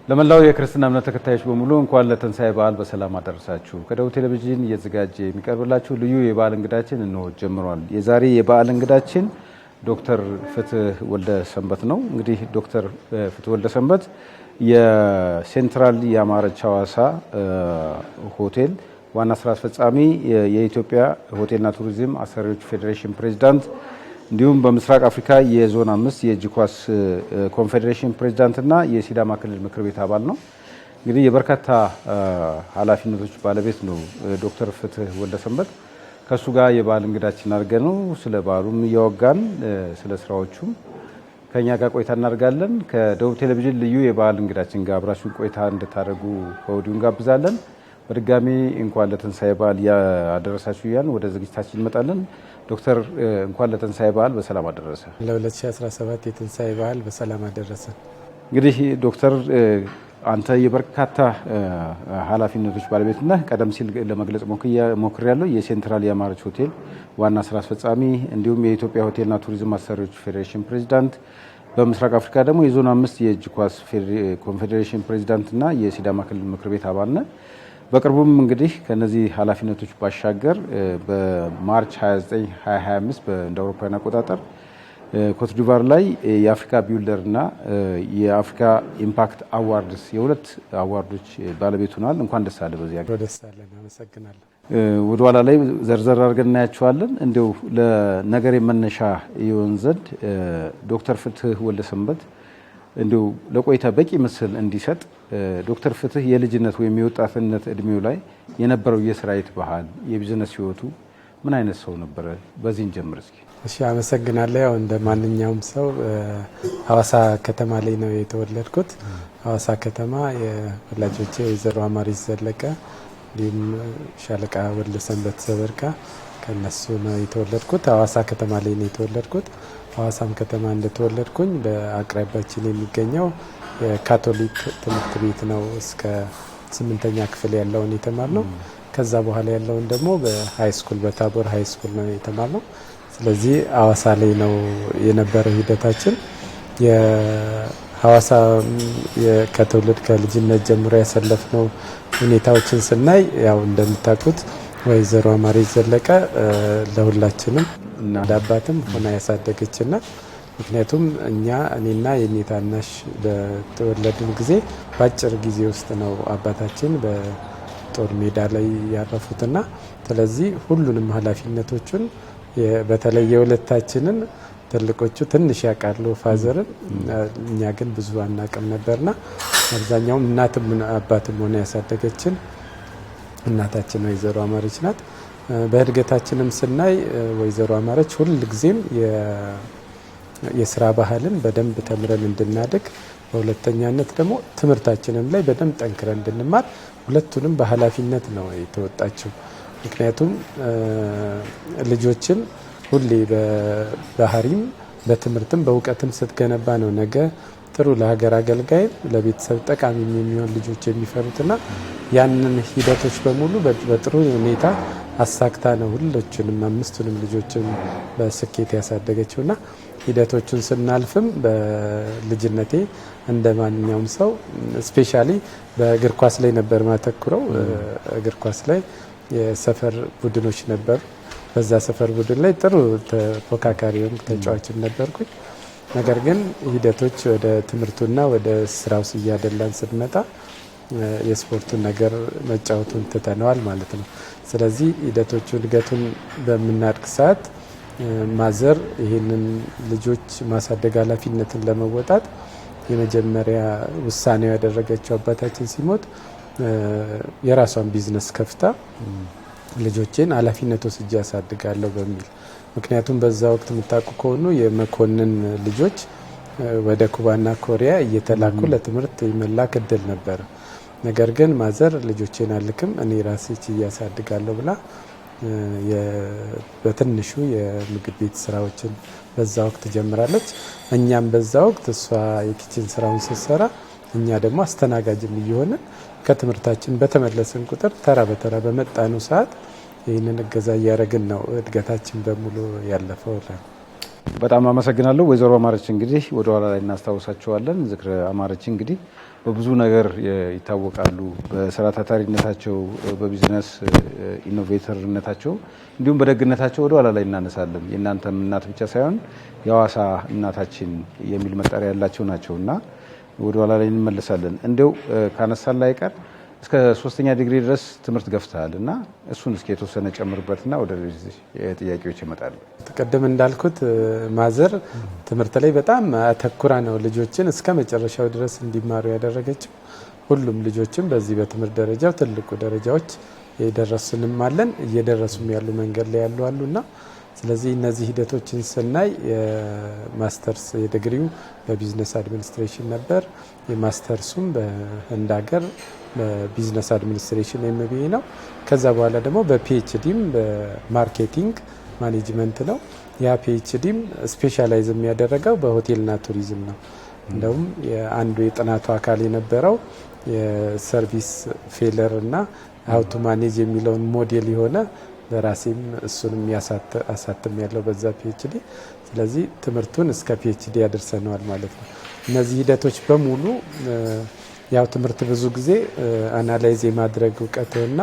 ለመላው የክርስትና እምነት ተከታዮች በሙሉ እንኳን ለትንሳኤ በዓል በሰላም አደረሳችሁ። ከደቡብ ቴሌቪዥን እየተዘጋጀ የሚቀርብላችሁ ልዩ የበዓል እንግዳችን እንሆ ጀምሯል። የዛሬ የበዓል እንግዳችን ዶክተር ፍትህ ወልደሰንበት ነው። እንግዲህ ዶክተር ፍትህ ወልደሰንበት የሴንትራል ያማረች ሐዋሳ ሆቴል ዋና ስራ አስፈጻሚ፣ የኢትዮጵያ ሆቴልና ቱሪዝም አሰሪዎች ፌዴሬሽን ፕሬዝዳንት እንዲሁም በምስራቅ አፍሪካ የዞን 5 የእጅ ኳስ ኮንፌዴሬሽን ፕሬዝዳንትና የሲዳማ ክልል ምክር ቤት አባል ነው። እንግዲህ የበርካታ ኃላፊነቶች ባለቤት ነው ዶክተር ፍትህ ወልደሰንበት። ከሱ ጋር የበዓል እንግዳችን አድርገን ነው ስለ በዓሉም እያወጋን ስለ ስራዎቹም ከኛ ጋር ቆይታ እናደርጋለን። ከደቡብ ቴሌቪዥን ልዩ የበዓል እንግዳችን ጋር አብራችሁን ቆይታ እንድታደርጉ ከወዲሁ እንጋብዛለን። በድጋሚ እንኳን ለትንሳኤ በዓል ያደረሳችሁ እያልን ወደ ዝግጅታችን እንመጣለን። ዶክተር እንኳን ለትንሳኤ በዓል በሰላም አደረሰ። ለ2017 የትንሳኤ በዓል በሰላም አደረሰ። እንግዲህ ዶክተር አንተ የበርካታ ኃላፊነቶች ባለቤት ነህ። ቀደም ሲል ለመግለጽ ሞክሬያለሁ። የሴንትራል ያማረች ሆቴል ዋና ስራ አስፈጻሚ እንዲሁም የኢትዮጵያ ሆቴልና ቱሪዝም አሰሪዎች ፌዴሬሽን ፕሬዝዳንት፣ በምስራቅ አፍሪካ ደግሞ የዞን 5 የእጅ ኳስ ኮንፌዴሬሽን ፕሬዝዳንትና የሲዳማ ክልል ምክር ቤት አባል ነህ። በቅርቡም እንግዲህ ከነዚህ ኃላፊነቶች ባሻገር በማርች 29 2025 እንደ አውሮፓውያን አቆጣጠር ኮትዲቫር ላይ የአፍሪካ ቢውልደር እና የአፍሪካ ኢምፓክት አዋርድስ የሁለት አዋርዶች ባለቤት ሆኗል። እንኳን ደስ አለ። በዚያ ደስ አለን። አመሰግናለሁ። ወደ ኋላ ላይ ዘርዘር አድርገን እናያቸዋለን። እንዲሁ ለነገር መነሻ ይሆን ዘንድ ዶክተር ፍትህ ወልደሰንበት እንዲሁ ለቆይታ በቂ ምስል እንዲሰጥ ዶክተር ፍትህ የልጅነት ወይም የወጣትነት እድሜው ላይ የነበረው የስራይት ባህል የቢዝነስ ህይወቱ ምን አይነት ሰው ነበረ? በዚህን ጀምር እስኪ። እሺ፣ አመሰግናለሁ። ያው እንደ ማንኛውም ሰው ሐዋሳ ከተማ ላይ ነው የተወለድኩት። ሐዋሳ ከተማ የወላጆቼ ወይዘሮ አማሪት ዘለቀ እንዲሁም ሻለቃ ወልደሰንበት ዘበርካ ከነሱ ነው የተወለድኩት። ሐዋሳ ከተማ ላይ ነው የተወለድኩት። ሐዋሳም ከተማ እንደተወለድኩኝ በአቅራቢያችን የሚገኘው የካቶሊክ ትምህርት ቤት ነው እስከ 8ኛ ክፍል ያለውን የተማርነው። ከዛ በኋላ ያለውን ደግሞ በሃይ ስኩል በታቦር ሃይ ስኩል ነው የተማርነው። ስለዚህ ሐዋሳ ላይ ነው የነበረው ሂደታችን። የሐዋሳ ከትውልድ ከልጅነት ጀምሮ ያሳለፍነው ሁኔታዎችን ስናይ ያው እንደምታውቁት ወይዘሮ አማሪት ዘለቀ ለሁላችንም እና ለአባትም ሆና ያሳደገችና ምክንያቱም እኔና የኔ ታናሽ በተወለድን ጊዜ በአጭር ጊዜ ውስጥ ነው አባታችን በጦር ሜዳ ላይ ያረፉትና ስለዚህ ሁሉንም ኃላፊነቶቹን በተለይ የሁለታችንን ትልቆቹ ትንሽ ያውቃሉ ፋዘርን፣ እኛ ግን ብዙ አናውቅም ነበርና አብዛኛውም እናትም አባትም ሆነ ያሳደገችን እናታችን ወይዘሮ አማረች ናት። በእድገታችንም ስናይ ወይዘሮ አማረች ሁል ጊዜም የስራ ባህልን በደንብ ተምረን እንድናድግ፣ በሁለተኛነት ደግሞ ትምህርታችንም ላይ በደንብ ጠንክረን እንድንማር ሁለቱንም በኃላፊነት ነው የተወጣችው። ምክንያቱም ልጆችን ሁሌ በባህሪም በትምህርትም በእውቀትም ስትገነባ ነው ነገ ጥሩ ለሀገር አገልጋይ ለቤተሰብ ጠቃሚ የሚሆን ልጆች የሚፈሩትና ያንን ሂደቶች በሙሉ በጥሩ ሁኔታ አሳክታ ነው ሁሎቹንም 5ቱንም ልጆችን በስኬት ያሳደገችውና ሂደቶቹን ስናልፍም በልጅነቴ እንደ ማንኛውም ሰው ስፔሻሊ በእግር ኳስ ላይ ነበር ማተኩረው። እግር ኳስ ላይ የሰፈር ቡድኖች ነበሩ። በዛ ሰፈር ቡድን ላይ ጥሩ ተፎካካሪም ተጫዋችም ነበርኩኝ። ነገር ግን ሂደቶች ወደ ትምህርቱና ወደ ስራው እያደላን ስንመጣ የስፖርቱን ነገር መጫወቱን ትተነዋል ማለት ነው። ስለዚህ ሂደቶቹ እድገቱን በምናድግ ሰዓት ማዘር ይህንን ልጆች ማሳደግ ኃላፊነትን ለመወጣት የመጀመሪያ ውሳኔው ያደረገችው አባታችን ሲሞት የራሷን ቢዝነስ ከፍታ ልጆችን ኃላፊነት ወስጄ ያሳድጋለሁ በሚል ምክንያቱም በዛ ወቅት የምታውቁ ከሆኑ የመኮንን ልጆች ወደ ኩባና ኮሪያ እየተላኩ ለትምህርት የመላክ እድል ነበረ። ነገር ግን ማዘር ልጆቼን አልክም እኔ ራሴ እያሳድጋለሁ ብላ በትንሹ የምግብ ቤት ስራዎችን በዛ ወቅት ጀምራለች። እኛም በዛ ወቅት እሷ የኪችን ስራውን ስትሰራ እኛ ደግሞ አስተናጋጅም እየሆንን ከትምህርታችን በተመለስን ቁጥር ተራ በተራ በመጣኑ ሰዓት ይህንን እገዛ እያደረግን ነው እድገታችን በሙሉ ያለፈው። በጣም አመሰግናለሁ ወይዘሮ አማረች። እንግዲህ ወደ ኋላ ላይ እናስታውሳቸዋለን። ዝክረ አማረች እንግዲህ በብዙ ነገር ይታወቃሉ። በስራ ታታሪነታቸው፣ በቢዝነስ ኢኖቬተርነታቸው እንዲሁም በደግነታቸው ወደ ኋላ ላይ እናነሳለን። የእናንተም እናት ብቻ ሳይሆን የሐዋሳ እናታችን የሚል መጠሪያ ያላቸው ናቸውና ወደ ኋላ ላይ እንመለሳለን። እንደው ካነሳን ላይ ቀር እስከ 3ኛ ዲግሪ ድረስ ትምህርት ገፍተሃል እና እሱን እስኪ የተወሰነ ጨምርበትና ወደ ጥያቄዎች ይመጣሉ። ተቀደም እንዳልኩት ማዘር ትምህርት ላይ በጣም አተኩራ ነው ልጆችን እስከ መጨረሻው ድረስ እንዲማሩ ያደረገችው። ሁሉም ልጆችም በዚህ በትምህርት ደረጃው ትልቁ ደረጃዎች የደረሱንም አለን እየደረሱም ያሉ መንገድ ላይ ያሉ አሉና ስለዚህ እነዚህ ሂደቶችን ስናይ የማስተርስ የዲግሪው በቢዝነስ አድሚኒስትሬሽን ነበር። የማስተርሱም በህንድ ሀገር በቢዝነስ አድሚኒስትሬሽን ኤምቢኤ ነው። ከዛ በኋላ ደግሞ በፒኤችዲም በማርኬቲንግ ማኔጅመንት ነው። ያ ፒኤችዲም ስፔሻላይዝ የሚያደረገው በሆቴልና ቱሪዝም ነው። እንደውም አንዱ የጥናቱ አካል የነበረው የሰርቪስ ፌለር እና ሀውቱ ማኔጅ የሚለውን ሞዴል የሆነ በራሴም እሱንም አሳትም ያለው በዛ ፒኤችዲ። ስለዚህ ትምህርቱን እስከ ፒኤችዲ ያደርሰነዋል ማለት ነው። እነዚህ ሂደቶች በሙሉ ያው ትምህርት ብዙ ጊዜ አናላይዝ የማድረግ እውቀትና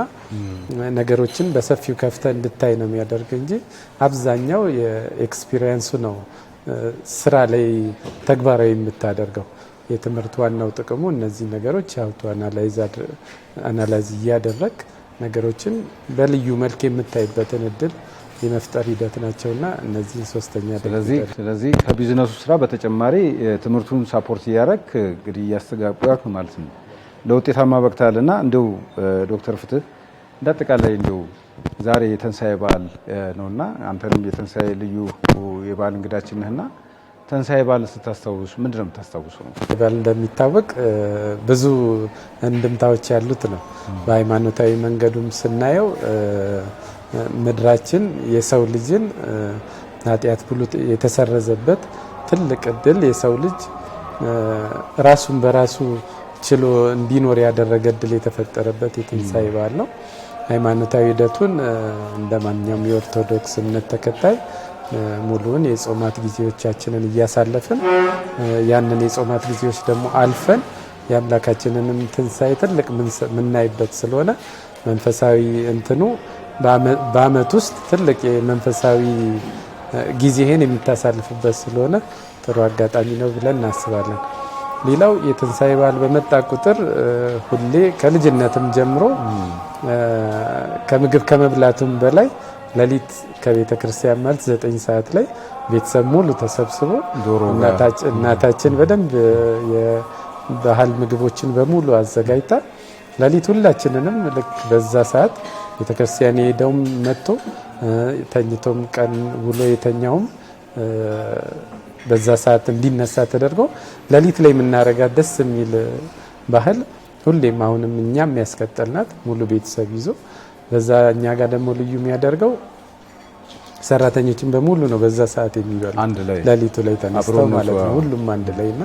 ነገሮችን በሰፊው ከፍተ እንድታይ ነው የሚያደርግ እንጂ አብዛኛው የኤክስፒሪየንሱ ነው ስራ ላይ ተግባራዊ የምታደርገው። የትምህርት ዋናው ጥቅሙ እነዚህ ነገሮች ሀውቱ አናላይዝ እያደረግ ነገሮችን በልዩ መልክ የምታይበትን እድል የመፍጠር ሂደት ናቸውና እነዚህ 3ኛ ስለዚህ ከቢዝነሱ ስራ በተጨማሪ ትምህርቱን ሳፖርት እያደረግ እንግዲህ እያስተጋባክ ማለት ነው ለውጤታማ በቅታልና እንደው ዶክተር ፍትህ እንዳጠቃላይ እንደው ዛሬ የትንሳኤ በዓል ነውና አንተንም የትንሳኤ ልዩ የበዓል እንግዳችን ነህና ትንሳኤ በዓል ስታስታውሱ ምንድን ነው የምታስታውሰው? በዓል እንደሚታወቅ ብዙ እንድምታዎች ያሉት ነው። በሃይማኖታዊ መንገዱም ስናየው ምድራችን የሰው ልጅን ኃጢአት ብሎ የተሰረዘበት ትልቅ እድል የሰው ልጅ ራሱን በራሱ ችሎ እንዲኖር ያደረገ እድል የተፈጠረበት የትንሳኤ በዓል ነው። ሃይማኖታዊ ሂደቱን እንደ ማንኛውም የኦርቶዶክስ እምነት ተከታይ ሙሉውን የጾማት ጊዜዎቻችንን እያሳለፍን ያንን የጾማት ጊዜዎች ደግሞ አልፈን የአምላካችንንም ትንሳኤ ትልቅ ምናይበት ስለሆነ መንፈሳዊ እንትኑ በአመት ውስጥ ትልቅ የመንፈሳዊ ጊዜህን የምታሳልፍበት ስለሆነ ጥሩ አጋጣሚ ነው ብለን እናስባለን። ሌላው የትንሳኤ በዓል በመጣ ቁጥር ሁሌ ከልጅነትም ጀምሮ ከምግብ ከመብላቱም በላይ ሌሊት ከቤተ ክርስቲያን ማለት 9 ሰዓት ላይ ቤተሰብ ሙሉ ተሰብስቦ እናታችን በደንብ የባህል ምግቦችን በሙሉ አዘጋጅታ ሌሊት ሁላችንንም ልክ በዛ ሰዓት ቤተ ክርስቲያን የሄደውም መጥቶ ተኝቶም ቀን ውሎ የተኛውም በዛ ሰዓት እንዲነሳ ተደርጎ ሌሊት ላይ የምናረጋት ደስ የሚል ባህል ሁሌም አሁንም እኛም ያስቀጠልናት ሙሉ ቤተሰብ ይዞ በዛ እኛ ጋር ደግሞ ልዩ የሚያደርገው ሰራተኞችን በሙሉ ነው በዛ ሰዓት የሚበሉ ሌሊቱ ላይ ተነስተው ማለት ነው ሁሉም አንድ ላይና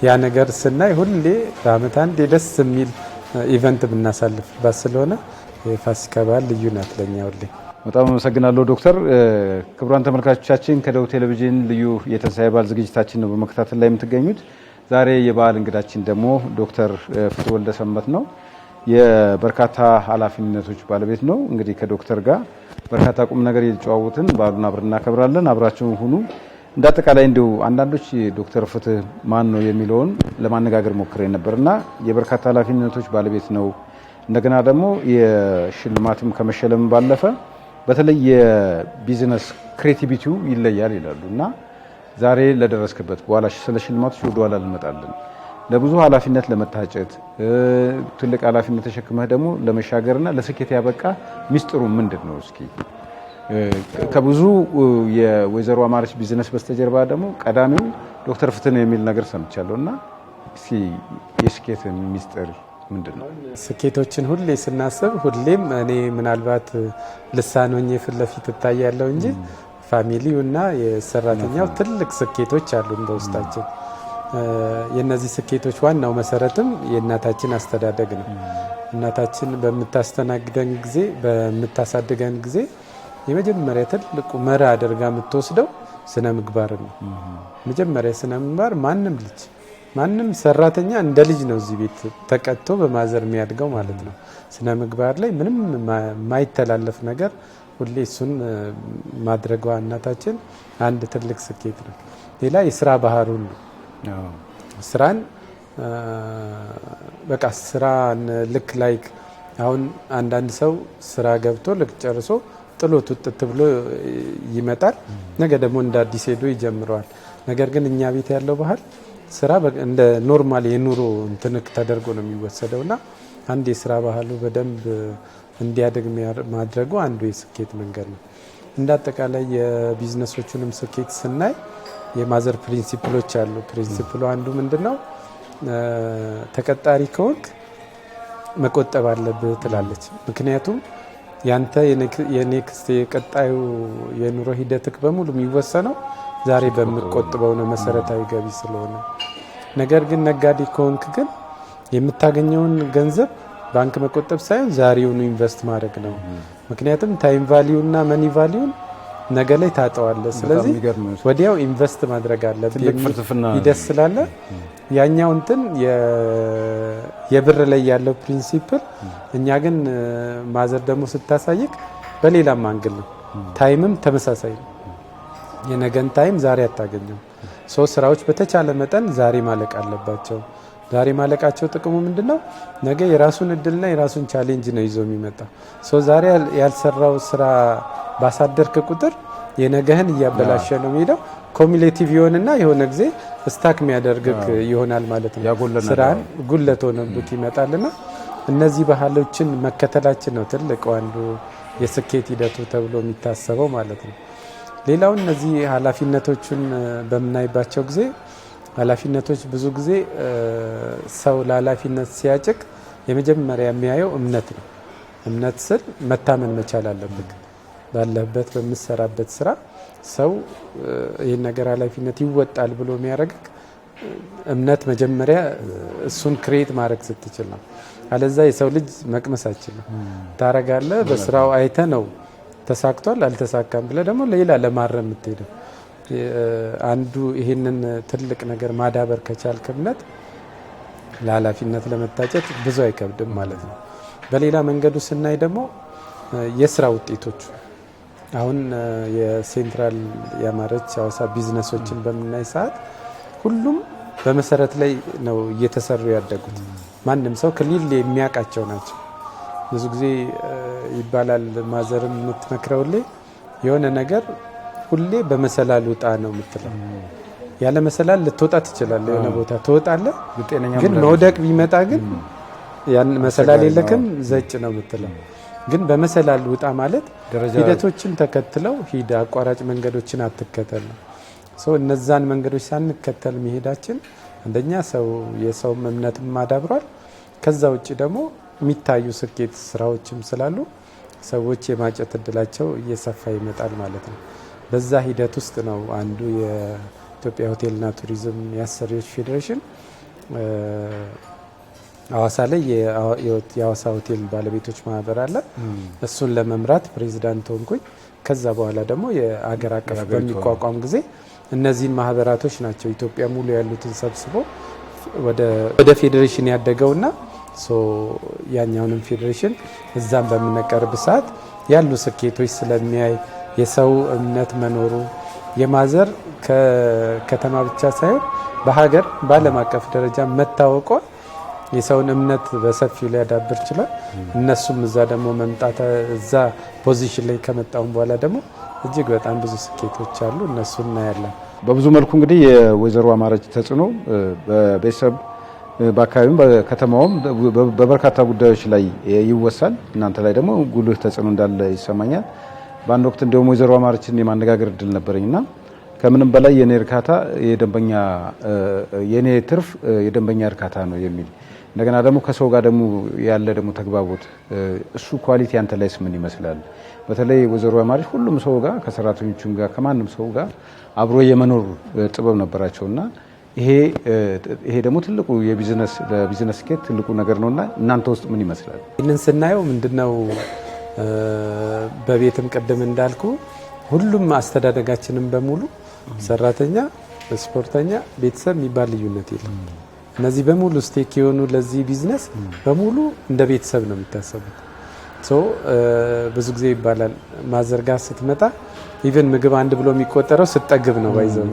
ያ ነገር ስናይ ሁሌ በአመት አንድ ደስ የሚል ኢቨንት ብናሳልፍባት ስለሆነ የፋሲካ በዓል ልዩ ናት ለኛ ሁሌ። በጣም አመሰግናለሁ ዶክተር። ክቡራን ተመልካቾቻችን ከደቡብ ቴሌቪዥን ልዩ የትንሳኤ በዓል ዝግጅታችን ነው በመከታተል ላይ የምትገኙት። ዛሬ የበዓል እንግዳችን ደግሞ ዶክተር ፍትህ ወልደሰንበት ነው። የበርካታ ኃላፊነቶች ባለቤት ነው። እንግዲህ ከዶክተር ጋር በርካታ ቁም ነገር እየተጨዋወትን በዓሉን አብረን እናከብራለን። አብራችሁን ሁኑ። እንዳጠቃላይ እንደው አንዳንዶች ዶክተር ፍትህ ማን ነው የሚለውን ለማነጋገር ሞክሬ ነበርና የበርካታ ኃላፊነቶች ባለቤት ነው። እንደገና ደግሞ የሽልማትም ከመሸለም ባለፈ በተለይ የቢዝነስ ክሬቲቪቲው ይለያል ይላሉ እና ዛሬ ለደረስክበት በኋላ ስለ ሽልማቶች ወደ ኋላ እንመጣለን። ለብዙ ኃላፊነት ለመታጨት ትልቅ ኃላፊነት ተሸክመህ ደግሞ ለመሻገርና ለስኬት ያበቃ ሚስጥሩ ምንድን ነው? እስኪ ከብዙ የወይዘሮ አማረች ቢዝነስ በስተጀርባ ደግሞ ቀዳሚው ዶክተር ፍትህ ነው የሚል ነገር ሰምቻለሁ እና እስኪ የስኬት ሚስጥር ምንድን ነው? ስኬቶችን ሁሌ ስናስብ ሁሌም እኔ ምናልባት ልሳን ሆኜ ፊት ለፊት እታያለሁ እንጂ ፋሚሊው እና የሰራተኛው ትልቅ ስኬቶች አሉን በውስጣችን። የነዚህ ስኬቶች ዋናው መሰረትም የእናታችን አስተዳደግ ነው። እናታችን በምታስተናግደን ጊዜ በምታሳድገን ጊዜ የመጀመሪያ ትልቁ መርህ አድርጋ የምትወስደው ስነ ምግባር ነው። መጀመሪያ ስነ ምግባር ማንም ሰራተኛ እንደ ልጅ ነው እዚህ ቤት ተቀጥቶ በማዘር የሚያድገው ማለት ነው። ስነ ምግባር ላይ ምንም የማይተላለፍ ነገር ሁሌ እሱን ማድረጓ እናታችን አንድ ትልቅ ስኬት ነው። ሌላ የስራ ባህል ሁሉ ስራን በቃ ስራን ልክ ላይክ አሁን አንዳንድ ሰው ስራ ገብቶ ልክ ጨርሶ ጥሎት ውጥት ብሎ ይመጣል። ነገ ደግሞ እንደ አዲስ ሄዶ ይጀምረዋል። ነገር ግን እኛ ቤት ያለው ባህል ስራ እንደ ኖርማል የኑሮ እንትንክ ተደርጎ ነው የሚወሰደውና አንድ የስራ ባህሉ በደንብ እንዲያድግ ማድረጉ አንዱ የስኬት መንገድ ነው። እንደ አጠቃላይ የቢዝነሶቹንም ስኬት ስናይ የማዘር ፕሪንሲፕሎች አሉ። ፕሪንሲፕሉ አንዱ ምንድነው? ተቀጣሪ ከሆንክ መቆጠብ አለብህ ትላለች። ምክንያቱም ያንተ የኔክስት የቀጣዩ የኑሮ ሂደትክ በሙሉ የሚወሰነው ዛሬ በምትቆጥበው ነው፣ መሰረታዊ ገቢ ስለሆነ። ነገር ግን ነጋዴ ከሆንክ ግን የምታገኘውን ገንዘብ ባንክ መቆጠብ ሳይሆን ዛሬውኑ ኢንቨስት ማድረግ ነው። ምክንያቱም ታይም ቫልዩ እና መኒ ቫልዩን ነገ ላይ ታጠዋለህ። ስለዚህ ወዲያው ኢንቨስት ማድረግ አለብህ ሂደት ስላለ ያኛው እንትን የብር ላይ ያለው ፕሪንሲፕል እኛ ግን ማዘር ደግሞ ስታሳይቅ በሌላም አንግል ነው። ታይምም ተመሳሳይ ነው። የነገን ታይም ዛሬ አታገኘም። ስራዎች በተቻለ መጠን ዛሬ ማለቅ አለባቸው። ዛሬ ማለቃቸው ጥቅሙ ምንድነው? ነገ የራሱን እድልና የራሱን ቻሌንጅ ነው ይዞ የሚመጣ። ዛሬ ያልሰራው ስራ ባሳደርክ ቁጥር የነገህን እያበላሸ ነው የሚሄደው። ኮሚሌቲቭ ይሆንና የሆነ ጊዜ ስታክ የሚያደርግክ ይሆናል ማለት ነው። ስራን ጉለት ሆነብክ ይመጣልና እነዚህ ባህሎችን መከተላችን ነው ትልቅ አንዱ የስኬት ሂደቱ ተብሎ የሚታሰበው ማለት ነው። ሌላው እነዚህ ኃላፊነቶችን በምናይባቸው ጊዜ ኃላፊነቶች ብዙ ጊዜ ሰው ለኃላፊነት ሲያጭቅ የመጀመሪያ የሚያየው እምነት ነው። እምነት ስል መታመን መቻል አለብክ። ባለበት በምትሰራበት ስራ ሰው ይህን ነገር ኃላፊነት ይወጣል ብሎ የሚያደርግክ እምነት መጀመሪያ እሱን ክሬት ማድረግ ስትችል ነው። አለዛ የሰው ልጅ መቅመስ አይችልም። ታረጋለህ፣ በስራው አይተ ነው ተሳክቷል አልተሳካም ብለህ ደግሞ ሌላ ለማረም የምትሄደው። አንዱ ይህንን ትልቅ ነገር ማዳበር ከቻልክ እምነት ለኃላፊነት ለመታጨት ብዙ አይከብድም ማለት ነው። በሌላ መንገዱ ስናይ ደግሞ የስራ ውጤቶቹ አሁን የሴንትራል የአማረች ሐዋሳ ቢዝነሶችን በምናይ ሰዓት ሁሉም በመሰረት ላይ ነው እየተሰሩ ያደጉት። ማንም ሰው ክሊል የሚያውቃቸው ናቸው። ብዙ ጊዜ ይባላል ማዘርም የምትመክረውልኝ የሆነ ነገር ሁሌ በመሰላል ውጣ ነው የምትለው። ያለ መሰላል ልትወጣ ትችላለህ፣ የሆነ ቦታ ትወጣለህ፣ ግን መውደቅ ቢመጣ ግን ያን መሰላል የለክም ዘጭ ነው የምትለው። ግን በመሰላል ውጣ ማለት ሂደቶችን ተከትለው ሂድ፣ አቋራጭ መንገዶችን አትከተል ነው። እነዛን መንገዶች ሳንከተል መሄዳችን አንደኛ የሰው እምነትም ማዳብሯል። ከዛ ውጭ ደግሞ የሚታዩ ስኬት ስራዎችም ስላሉ ሰዎች የማጨት እድላቸው እየሰፋ ይመጣል ማለት ነው። በዛ ሂደት ውስጥ ነው አንዱ የኢትዮጵያ ሆቴልና ቱሪዝም የአሰሪዎች ፌዴሬሽን ሐዋሳ ላይ የሐዋሳ ሆቴል ባለቤቶች ማህበር አለ። እሱን ለመምራት ፕሬዚዳንት ሆንኩኝ። ከዛ በኋላ ደግሞ የአገር አቀፍ በሚቋቋም ጊዜ እነዚህን ማህበራቶች ናቸው ኢትዮጵያ ሙሉ ያሉትን ሰብስቦ ወደ ፌዴሬሽን ያደገውና ያኛውንም ፌዴሬሽን እዛም በምንቀርብ ሰዓት ያሉ ስኬቶች ስለሚያይ የሰው እምነት መኖሩ የማዘር ከከተማ ብቻ ሳይሆን በሀገር በዓለም አቀፍ ደረጃ መታወቋ የሰውን እምነት በሰፊው ሊያዳብር ይችላል። እነሱም እዛ ደግሞ መምጣት እዛ ፖዚሽን ላይ ከመጣውን በኋላ ደግሞ እጅግ በጣም ብዙ ስኬቶች አሉ። እነሱ እናያለን። በብዙ መልኩ እንግዲህ የወይዘሮ አማረች ተጽዕኖ በቤተሰብ በአካባቢውም በከተማውም በበርካታ ጉዳዮች ላይ ይወሳል። እናንተ ላይ ደግሞ ጉልህ ተጽዕኖ እንዳለ ይሰማኛል። በአንድ ወቅት እንደውም ወይዘሮ አማረችን የማነጋገር እድል ነበረኝና ከምንም በላይ የኔ እርካታ የኔ ትርፍ የደንበኛ እርካታ ነው የሚል እንደገና ደግሞ ከሰው ጋር ደግሞ ያለ ደግሞ ተግባቦት እሱ ኳሊቲ አንተ ላይስ ምን ይመስላል? በተለይ ወይዘሮ አማረች ሁሉም ሰው ጋር ከሰራተኞቹም ጋር ከማንም ሰው ጋር አብሮ የመኖር ጥበብ ነበራቸውና ይሄ ደግሞ ትልቁ ለቢዝነስ ስኬት ትልቁ ነገር ነውና እናንተ ውስጥ ምን ይመስላል? ይህንን ስናየው ምንድነው በቤትም ቅድም እንዳልኩ ሁሉም አስተዳደጋችንም በሙሉ ሰራተኛ፣ ስፖርተኛ፣ ቤተሰብ የሚባል ልዩነት የለም። እነዚህ በሙሉ ስቴክ የሆኑ ለዚህ ቢዝነስ በሙሉ እንደ ቤተሰብ ነው የሚታሰቡት። ብዙ ጊዜ ይባላል ማዘርጋት ስትመጣ ኢቨን ምግብ አንድ ብሎ የሚቆጠረው ስትጠግብ ነው ባይዘው።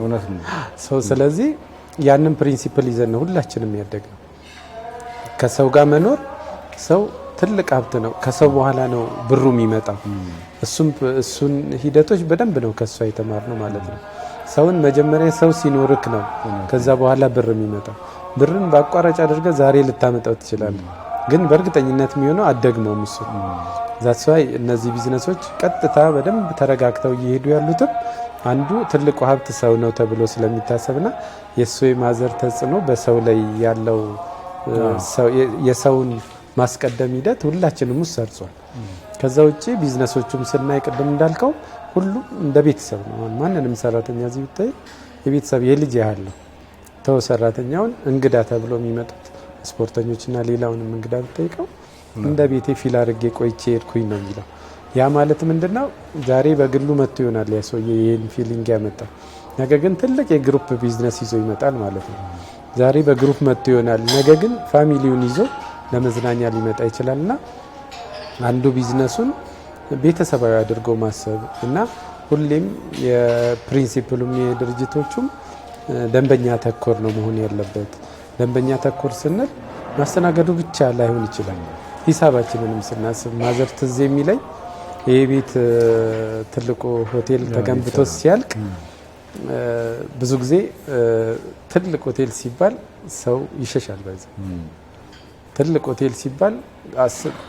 ስለዚህ ያንን ፕሪንሲፕል ይዘን ነው ሁላችንም ያደግነው። ከሰው ጋር መኖር ሰው ትልቅ ሀብት ነው። ከሰው በኋላ ነው ብሩ የሚመጣው። እሱን ሂደቶች በደንብ ነው ከሷ የተማርነው ማለት ነው። ሰውን መጀመሪያ ሰው ሲኖርክ ነው ከዛ በኋላ ብር የሚመጣው። ብርን በአቋራጭ አድርገህ ዛሬ ልታመጣው ትችላለህ፣ ግን በእርግጠኝነት የሚሆነው አደግመውም እሱ። ዛትስ ዋይ እነዚህ ቢዝነሶች ቀጥታ በደንብ ተረጋግተው እየሄዱ ያሉትም አንዱ ትልቁ ሀብት ሰው ነው ተብሎ ስለሚታሰብና የእሱ የማዘር ተጽዕኖ በሰው ላይ ያለው የሰውን ማስቀደም ሂደት ሁላችንም ውስጥ ሰርጿል። ከዛ ውጭ ቢዝነሶቹም ስናይ ቅድም እንዳልከው ሁሉም እንደ ቤተሰብ ነው። ማንንም ሰራተኛ እዚህ ብታይ የቤተሰብ የልጅ ያህል ነው። ተው ሰራተኛውን እንግዳ ተብሎ የሚመጡት ስፖርተኞችና ሌላውንም እንግዳ ብጠይቀው እንደ ቤቴ ፊል አድርጌ ቆይቼ ሄድኩኝ ነው የሚለው። ያ ማለት ምንድነው? ዛሬ በግሉ መጥቶ ይሆናል ያ ሰውዬ ይሄን ፊሊንግ ያመጣው፣ ነገ ግን ትልቅ የግሩፕ ቢዝነስ ይዞ ይመጣል ማለት ነው። ዛሬ በግሩፕ መጥቶ ይሆናል፣ ነገ ግን ፋሚሊውን ይዞ ለመዝናኛ ሊመጣ ይችላልና አንዱ ቢዝነሱን ቤተሰባዊ አድርጎ ማሰብ እና ሁሌም የፕሪንሲፕሉም የድርጅቶቹም ደንበኛ ተኮር ነው መሆን ያለበት። ደንበኛ ተኮር ስንል ማስተናገዱ ብቻ ላይሆን ይችላል። ሂሳባችንንም ስናስብ ማዘር ትዝ የሚለኝ ይሄ ቤት ትልቁ ሆቴል ተገንብቶ ሲያልቅ ብዙ ጊዜ ትልቅ ሆቴል ሲባል ሰው ይሸሻል። በዚህ ትልቅ ሆቴል ሲባል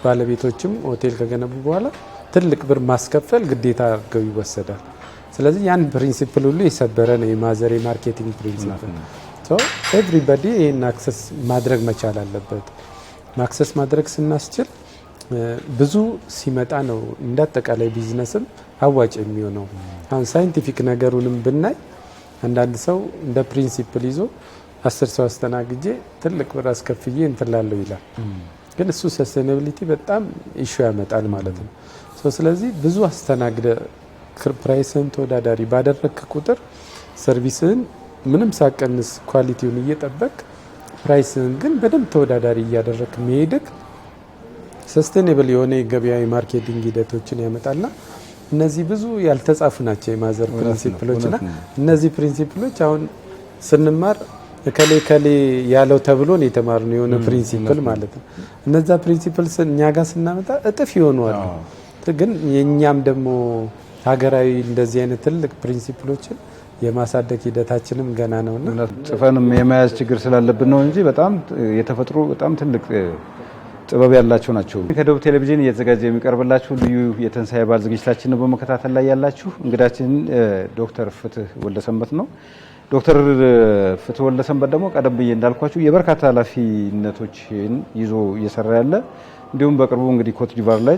ባለቤቶችም ሆቴል ከገነቡ በኋላ ትልቅ ብር ማስከፈል ግዴታ አድርገው ይወሰዳል። ስለዚህ ያን ፕሪንሲፕል ሁሉ የሰበረ ነው የማዘር የማርኬቲንግ ፕሪንሲፕል። ኤቭሪባዲ ይህን አክሰስ ማድረግ መቻል አለበት። ማክሰስ ማድረግ ስናስችል ብዙ ሲመጣ ነው እንዳጠቃላይ ቢዝነስም አዋጭ የሚሆነው። አሁን ሳይንቲፊክ ነገሩንም ብናይ አንዳንድ ሰው እንደ ፕሪንሲፕል ይዞ 10 ሰው አስተናግጄ ትልቅ ብር አስከፍዬ እንትላለሁ ይላል። ግን እሱ ሰስቴናቢሊቲ በጣም ኢሹ ያመጣል ማለት ነው። ስለዚህ ብዙ አስተናግደ ፕራይስን ተወዳዳሪ ባደረክ ቁጥር ሰርቪስን ምንም ሳቀንስ ኳሊቲውን እየጠበቅ ፕራይስን ግን በደንብ ተወዳዳሪ እያደረክ መሄድክ ሰስቴኔብል የሆነ የገበያ ማርኬቲንግ ሂደቶችን ያመጣልና እነዚህ ብዙ ያልተጻፉ ናቸው የማዘር ፕሪንሲፕሎችና እነዚህ ፕሪንሲፕሎች አሁን ስንማር ከሌ ያለው ተብሎ ነው የተማርነው የሆነ ፕሪንሲፕል ማለት ነው። እነዛ ፕሪንሲፕልስ እኛ ጋር ስናመጣ እጥፍ ይሆናሉ። ግን የኛም ደግሞ ሀገራዊ እንደዚህ አይነት ትልቅ ፕሪንሲፕሎችን የማሳደግ ሂደታችንም ገና ነውና ጽፈንም የመያዝ ችግር ስላለብን ነው እንጂ በጣም የተፈጥሮ በጣም ትልቅ ጥበብ ያላቸው ናቸው። ከደቡብ ቴሌቪዥን እየተዘጋጀ የሚቀርብላችሁ ልዩ የትንሳኤ በዓል ዝግጅታችንን በመከታተል ላይ ያላችሁ እንግዳችን ዶክተር ፍትህ ወልደሰንበት ነው። ዶክተር ፍትህ ወልደሰንበት ደግሞ ቀደም ብዬ እንዳልኳችሁ የበርካታ ኃላፊነቶችን ይዞ እየሰራ ያለ እንዲሁም በቅርቡ እንግዲህ ኮት ዲቫር ላይ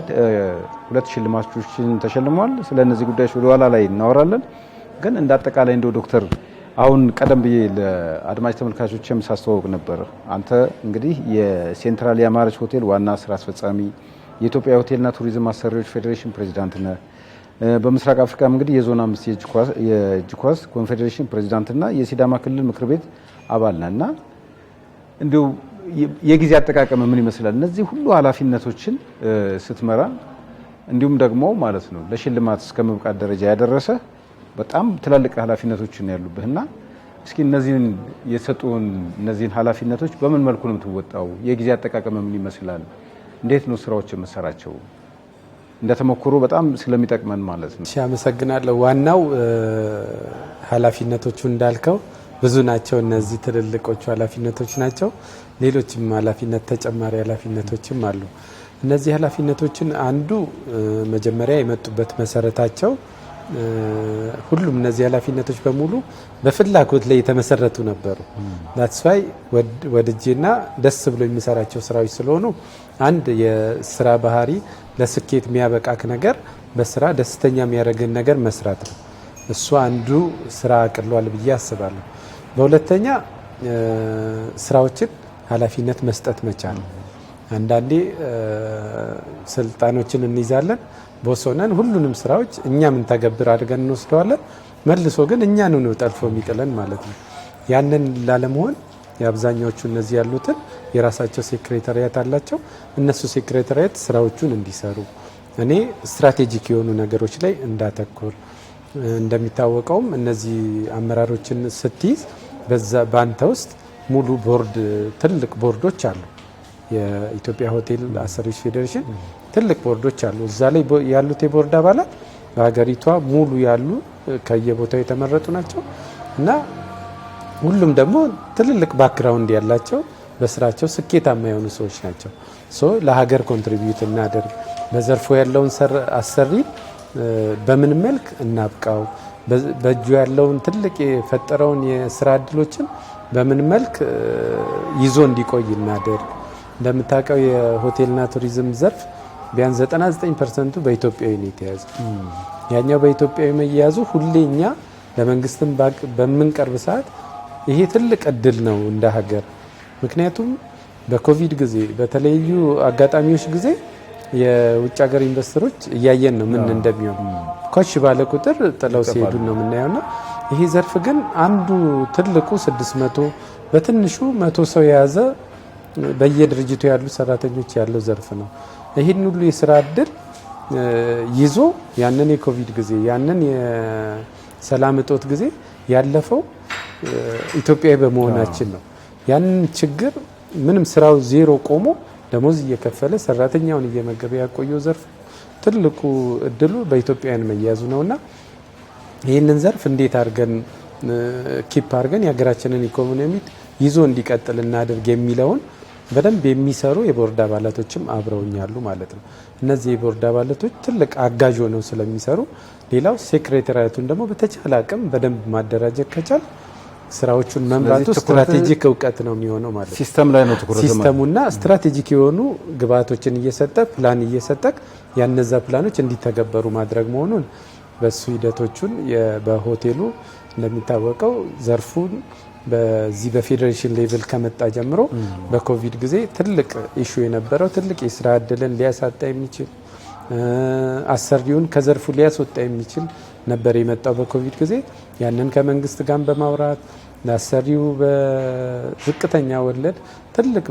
2 ሽልማቶችን ተሸልሟል። ስለ እነዚህ ጉዳዮች ወደ ኋላ ላይ እናወራለን። ግን እንደ አጠቃላይ እንደው ዶክተር አሁን ቀደም ብዬ ለአድማጭ ተመልካቾችም ሳስተዋውቅ ነበር። አንተ እንግዲህ የሴንትራል የአማረች ሆቴል ዋና ስራ አስፈጻሚ፣ የኢትዮጵያ ሆቴልና ቱሪዝም አሰሪዎች ፌዴሬሽን ፕሬዚዳንት ነህ። በምስራቅ አፍሪካም እንግዲህ የዞን 5 የእጅ ኳስ ኮንፌዴሬሽን ፕሬዚዳንትና የሲዳማ ክልል ምክር ቤት አባል ነህ እና እንዲሁ የጊዜ አጠቃቀም ምን ይመስላል? እነዚህ ሁሉ ኃላፊነቶችን ስትመራ እንዲሁም ደግሞ ማለት ነው ለሽልማት እስከ መብቃት ደረጃ ያደረሰ በጣም ትላልቅ ኃላፊነቶችን ያሉብህና እስኪ እነዚህን የተሰጡን እነዚህን ኃላፊነቶች በምን መልኩ ነው የምትወጣው? የጊዜ አጠቃቀም ምን ይመስላል? እንዴት ነው ስራዎች የምትሰራቸው? እንደተሞክሮ በጣም ስለሚጠቅመን ማለት ነው። እሺ፣ አመሰግናለሁ። ዋናው ኃላፊነቶቹ እንዳልከው ብዙ ናቸው። እነዚህ ትልልቆቹ ኃላፊነቶች ናቸው። ሌሎችም ኃላፊነት ተጨማሪ ኃላፊነቶችም አሉ። እነዚህ ኃላፊነቶችን አንዱ መጀመሪያ የመጡበት መሰረታቸው ሁሉም እነዚህ ኃላፊነቶች በሙሉ በፍላጎት ላይ የተመሰረቱ ነበሩ። that's why ወድጄና ደስ ብሎ የሚሰራቸው ስራዎች ስለሆኑ አንድ የስራ ባህሪ ለስኬት የሚያበቃክ ነገር በስራ ደስተኛ የሚያደርግን ነገር መስራት ነው። እሱ አንዱ ስራ አቅሏል ብዬ አስባለሁ። በሁለተኛ ስራዎችን ኃላፊነት መስጠት መቻል። አንዳንዴ ስልጣኖችን እንይዛለን ቦስ ሆነን ሁሉንም ስራዎች እኛ ምን ተገብር አድርገን እንወስደዋለን። መልሶ ግን እኛን ነው ጠልፎ የሚጥለን ማለት ነው። ያንን ላለመሆን የአብዛኛዎቹ እነዚህ ያሉትን የራሳቸው ሴክሬታሪያት አላቸው። እነሱ ሴክሬታሪያት ስራዎቹን እንዲሰሩ እኔ ስትራቴጂክ የሆኑ ነገሮች ላይ እንዳተኩር እንደሚታወቀውም እነዚህ አመራሮችን ስትይዝ በአንተ ውስጥ ሙሉ ቦርድ ትልቅ ቦርዶች አሉ። የኢትዮጵያ ሆቴል አሰሪዎች ፌዴሬሽን ትልቅ ቦርዶች አሉ። እዛ ላይ ያሉት የቦርድ አባላት በሀገሪቷ ሙሉ ያሉ ከየቦታው የተመረጡ ናቸው እና ሁሉም ደግሞ ትልልቅ ባክግራውንድ ያላቸው በስራቸው ስኬታማ የሆኑ ሰዎች ናቸው። ለሀገር ኮንትሪቢዩት እናደርግ፣ በዘርፎ ያለውን አሰሪ በምን መልክ እናብቃው፣ በእጁ ያለውን ትልቅ የፈጠረውን የስራ እድሎችን በምን መልክ ይዞ እንዲቆይ እናደርግ። እንደምታውቀው የሆቴልና ቱሪዝም ዘርፍ ቢያንስ 99% በኢትዮጵያዊ ነው የተያዘ። ያኛው በኢትዮጵያዊ መያዙ ሁሌ እኛ ለመንግስትም በምንቀርብ ሰዓት ይሄ ትልቅ እድል ነው እንደ ሀገር። ምክንያቱም በኮቪድ ጊዜ በተለያዩ አጋጣሚዎች ጊዜ የውጭ ሀገር ኢንቨስተሮች እያየን ነው ምን እንደሚሆን ኮሽ ባለ ቁጥር ጥለው ሲሄዱ ነው የምናየውና ይሄ ዘርፍ ግን አንዱ ትልቁ 600 በትንሹ 100 ሰው የያዘ በየድርጅቱ ያሉ ሰራተኞች ያለው ዘርፍ ነው። ይህን ሁሉ የስራ እድል ይዞ ያንን የኮቪድ ጊዜ ያንን የሰላም እጦት ጊዜ ያለፈው ኢትዮጵያዊ በመሆናችን ነው። ያንን ችግር ምንም ስራው ዜሮ ቆሞ ደሞዝ እየከፈለ ሰራተኛውን እየመገበ ያቆየው ዘርፍ ትልቁ እድሉ በኢትዮጵያውያን መያዙ ነውና ይህንን ዘርፍ እንዴት አድርገን ኪፕ አድርገን የሀገራችንን ኢኮኖሚ ይዞ እንዲቀጥል እናድርግ የሚለውን በደንብ የሚሰሩ የቦርድ አባላቶችም አብረውኛሉ ማለት ነው። እነዚህ የቦርድ አባላቶች ትልቅ አጋዥ ሆነው ስለሚሰሩ፣ ሌላው ሴክሬታሪያቱን ደግሞ በተቻለ አቅም በደንብ ማደራጀት ከቻል ስራዎቹን መምራቱ ስትራቴጂክ እውቀት ነው የሚሆነው ማለት ነው። ሲስተም ላይ ነው ትኩረት ሲስተሙና ስትራቴጂክ የሆኑ ግብአቶችን እየሰጠ ፕላን እየሰጠ ያነዛ ፕላኖች እንዲተገበሩ ማድረግ መሆኑን በሱ ሂደቶቹን በሆቴሉ እንደሚታወቀው ዘርፉን በዚህ በፌዴሬሽን ሌቭል ከመጣ ጀምሮ በኮቪድ ጊዜ ትልቅ ኢሹ የነበረው ትልቅ የስራ እድልን ሊያሳጣ የሚችል አሰሪውን ከዘርፉ ሊያስወጣ የሚችል ነበር የመጣው በኮቪድ ጊዜ። ያንን ከመንግስት ጋር በማውራት ለአሰሪው በዝቅተኛ ወለድ ትልቅ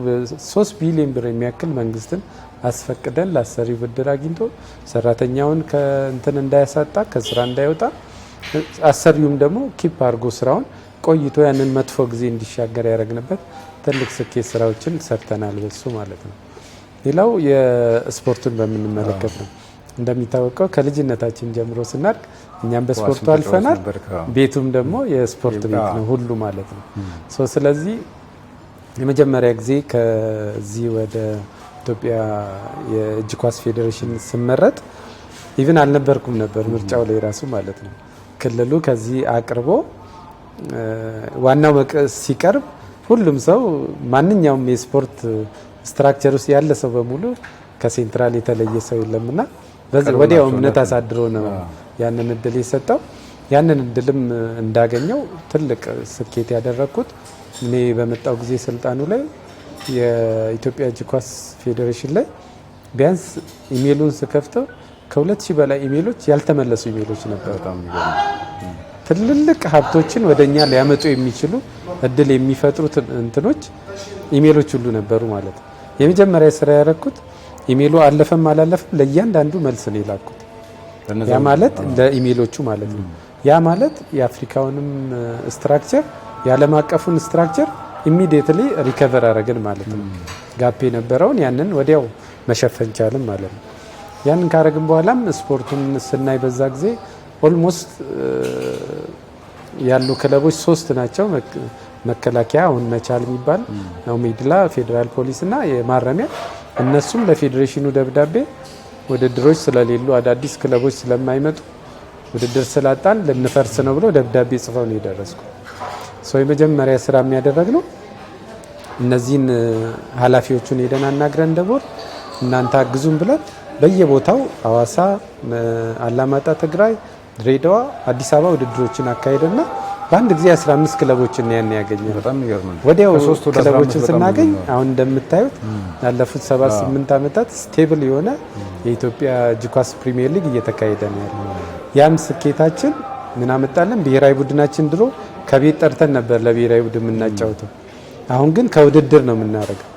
3 ቢሊዮን ብር የሚያክል መንግስትን አስፈቅደን ለአሰሪው ብድር አግኝቶ ሰራተኛውን ከእንትን እንዳያሳጣ ከስራ እንዳይወጣ አሰሪውም ደግሞ ኪፕ አድርጎ ስራውን ቆይቶ ያንን መጥፎ ጊዜ እንዲሻገር ያደረግንበት ትልቅ ስኬት ስራዎችን ሰርተናል በሱ ማለት ነው። ሌላው የስፖርቱን በምንመለከት ነው። እንደሚታወቀው ከልጅነታችን ጀምሮ ስናድግ እኛም በስፖርቱ አልፈናል። ቤቱም ደግሞ የስፖርት ቤት ነው ሁሉ ማለት ነው። ስለዚህ የመጀመሪያ ጊዜ ከዚህ ወደ ኢትዮጵያ የእጅ ኳስ ፌዴሬሽን ስመረጥ ኢቭን አልነበርኩም ነበር ምርጫው ላይ ራሱ ማለት ነው። ክልሉ ከዚህ አቅርቦ ዋናው መቀስ ሲቀርብ ሁሉም ሰው ማንኛውም የስፖርት ስትራክቸር ውስጥ ያለ ሰው በሙሉ ከሴንትራል የተለየ ሰው የለምና በዚህ ወዲያው እምነት አሳድሮ ነው ያንን እድል የሰጠው። ያንን እድልም እንዳገኘው ትልቅ ስኬት ያደረኩት እኔ በመጣው ጊዜ ስልጣኑ ላይ የኢትዮጵያ እጅ ኳስ ፌዴሬሽን ላይ ቢያንስ ኢሜሉን ስከፍተው ከ2000 በላይ ኢሜሎች ያልተመለሱ ኢሜሎች ነበሩ። ትልልቅ ሀብቶችን ወደኛ ሊያመጡ የሚችሉ እድል የሚፈጥሩት እንትኖች ኢሜሎች ሁሉ ነበሩ ማለት ነው። የመጀመሪያ ስራ ያደረኩት ኢሜሉ አለፈም አላለፈም ለእያንዳንዱ መልስ ነው የላኩት። ያ ማለት ለኢሜሎቹ ማለት ነው። ያ ማለት የአፍሪካውንም ስትራክቸር የዓለም አቀፉን ስትራክቸር ኢሚዲየትሊ ሪከቨር አረግን ማለት ነው። ጋፕ የነበረውን ያንን ወዲያው መሸፈን ቻልን ማለት ነው። ያንን ካረግን በኋላም ስፖርቱን ስናይ በዛ ጊዜ ኦልሞስት ያሉ ክለቦች 3 ናቸው። መከላከያ አሁን መቻል የሚባል ነው፣ ሜድላ ፌዴራል ፖሊስ እና የማረሚያ እነሱም ለፌዴሬሽኑ ደብዳቤ ውድድሮች ስለሌሉ አዳዲስ ክለቦች ስለማይመጡ ውድድር ስላጣን ልንፈርስ ነው ብሎ ደብዳቤ ጽፈው ነው የደረስኩ። የመጀመሪያ ስራ የሚያደረግ ነው እነዚህን ኃላፊዎቹን ሄደን አናግረን ደቦር እናንተ አግዙም ብለን በየቦታው ሐዋሳ፣ አላማጣ፣ ትግራይ፣ ድሬዳዋ፣ አዲስ አበባ ውድድሮችን አካሄደና በአንድ ጊዜ 15 ክለቦችን ያን ያገኘ በጣም ይገርማል። ወዲያው ክለቦችን ስናገኝ አሁን እንደምታዩት ያለፉት 7-8 ዓመታት ስቴብል የሆነ የኢትዮጵያ እጅ ኳስ ፕሪሚየር ሊግ እየተካሄደ ነው ያለው። ያም ስኬታችን ምን አመጣለን? ብሔራዊ ቡድናችን ድሮ ከቤት ጠርተን ነበር ለብሔራዊ ቡድን የምናጫውተው። አሁን ግን ከውድድር ነው የምናደርገው።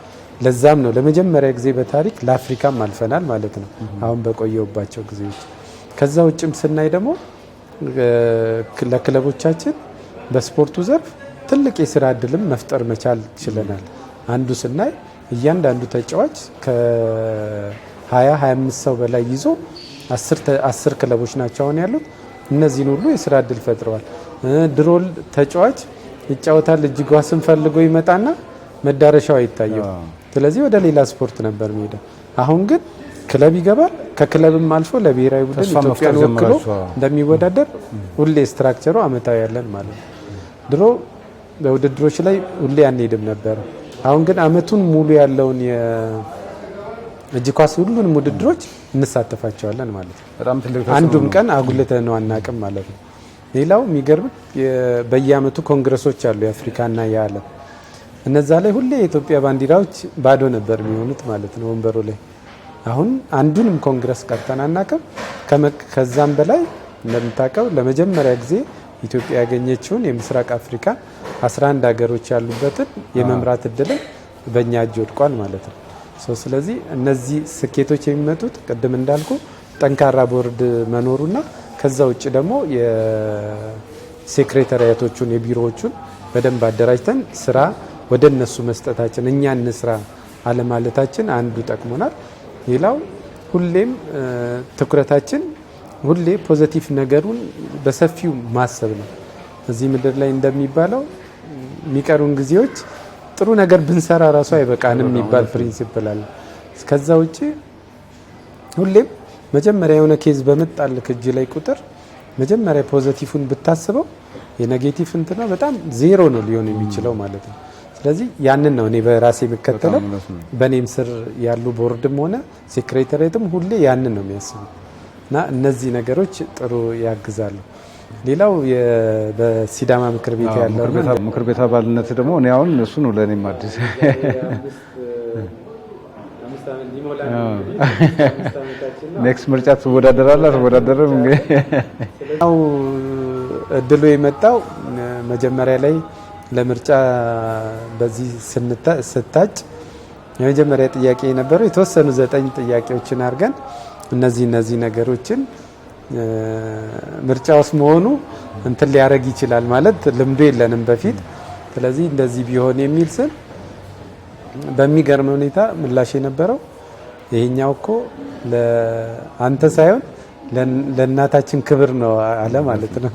ለዛም ነው ለመጀመሪያ ጊዜ በታሪክ ለአፍሪካም አልፈናል ማለት ነው አሁን በቆየውባቸው ጊዜዎች። ከዛ ውጭም ስናይ ደግሞ ለክለቦቻችን በስፖርቱ ዘርፍ ትልቅ የስራ እድልም መፍጠር መቻል ችለናል። አንዱ ስናይ እያንዳንዱ ተጫዋች ከ20-25 ሰው በላይ ይዞ 10 ክለቦች ናቸው አሁን ያሉት። እነዚህን ሁሉ የስራ እድል ፈጥረዋል። ድሮ ተጫዋች ይጫወታል፣ እጅ ኳስን ፈልጎ ይመጣና መዳረሻው አይታየው። ስለዚህ ወደ ሌላ ስፖርት ነበር የሚሄደው። አሁን ግን ክለብ ይገባል። ከክለብም አልፎ ለብሔራዊ ቡድን ኢትዮጵያን ወክሎ እንደሚወዳደር ሁሌ ስትራክቸሩ አመታዊ ያለን ማለት ነው። ድሮ በውድድሮች ላይ ሁሌ አንሄድም ነበር። አሁን ግን አመቱን ሙሉ ያለውን የእጅ ኳስ ሁሉንም ውድድሮች እንሳተፋቸዋለን ማለት ነው። በጣም ትልቅ አንዱም ቀን አጉልተን ነው አናውቅም ማለት ነው። ሌላው የሚገርም በየአመቱ ኮንግረሶች አሉ የአፍሪካና የዓለም። እነዛ ላይ ሁሌ የኢትዮጵያ ባንዲራዎች ባዶ ነበር የሚሆኑት ማለት ነው ወንበሩ ላይ። አሁን አንዱንም ኮንግረስ ቀርተን አናውቅም። ከዛም በላይ እንደምታውቀው ለመጀመሪያ ጊዜ ኢትዮጵያ ያገኘችውን የምስራቅ አፍሪካ 11 ሀገሮች ያሉበትን የመምራት እድልን በእኛ እጅ ወድቋል ማለት ነው። ስለዚህ እነዚህ ስኬቶች የሚመጡት ቅድም እንዳልኩ ጠንካራ ቦርድ መኖሩና ከዛ ውጭ ደግሞ የሴክሬታሪያቶቹን የቢሮዎቹን በደንብ አደራጅተን ስራ ወደ እነሱ መስጠታችን እኛ እንስራ አለማለታችን አንዱ ጠቅሞናል። ሌላው ሁሌም ትኩረታችን ሁሌ ፖዚቲቭ ነገሩን በሰፊው ማሰብ ነው። እዚህ ምድር ላይ እንደሚባለው የሚቀሩን ጊዜዎች ጥሩ ነገር ብንሰራ ራሱ አይበቃንም የሚባል ፕሪንሲፕል አለ። ከዛ ውጪ ሁሌም መጀመሪያ የሆነ ኬዝ በመጣልክ እጅ ላይ ቁጥር መጀመሪያ ፖዚቲቭን ብታስበው የኔጌቲቭ እንትና በጣም ዜሮ ነው ሊሆን የሚችለው ማለት ነው። ስለዚህ ያንን ነው እኔ በራሴ የምከተለው። በኔም ስር ያሉ ቦርድም ሆነ ሴክሬታሪያትም ሁሌ ያንን ነው የሚያስቡ እና እነዚህ ነገሮች ጥሩ ያግዛሉ። ሌላው በሲዳማ ምክር ቤት ያለው ምክር ቤት አባልነት ደግሞ እኔ አሁን እሱ ነው ለኔም አዲስ ኔክስት ምርጫ ትወዳደራለህ ትወዳደርም እንግዲህ ነው እድሉ የመጣው መጀመሪያ ላይ ለምርጫ በዚህ ስታጭ የመጀመሪያ ጥያቄ የነበረው የተወሰኑ 9 ጥያቄዎችን አድርገን እነዚህ ነገሮችን ምርጫ ውስጥ መሆኑ እንትን ሊያደርግ ይችላል ማለት ልምዱ የለንም በፊት። ስለዚህ እንደዚህ ቢሆን የሚል ስል በሚገርም ሁኔታ ምላሽ የነበረው ይሄኛው እኮ ለአንተ ሳይሆን ለእናታችን ክብር ነው አለ ማለት ነው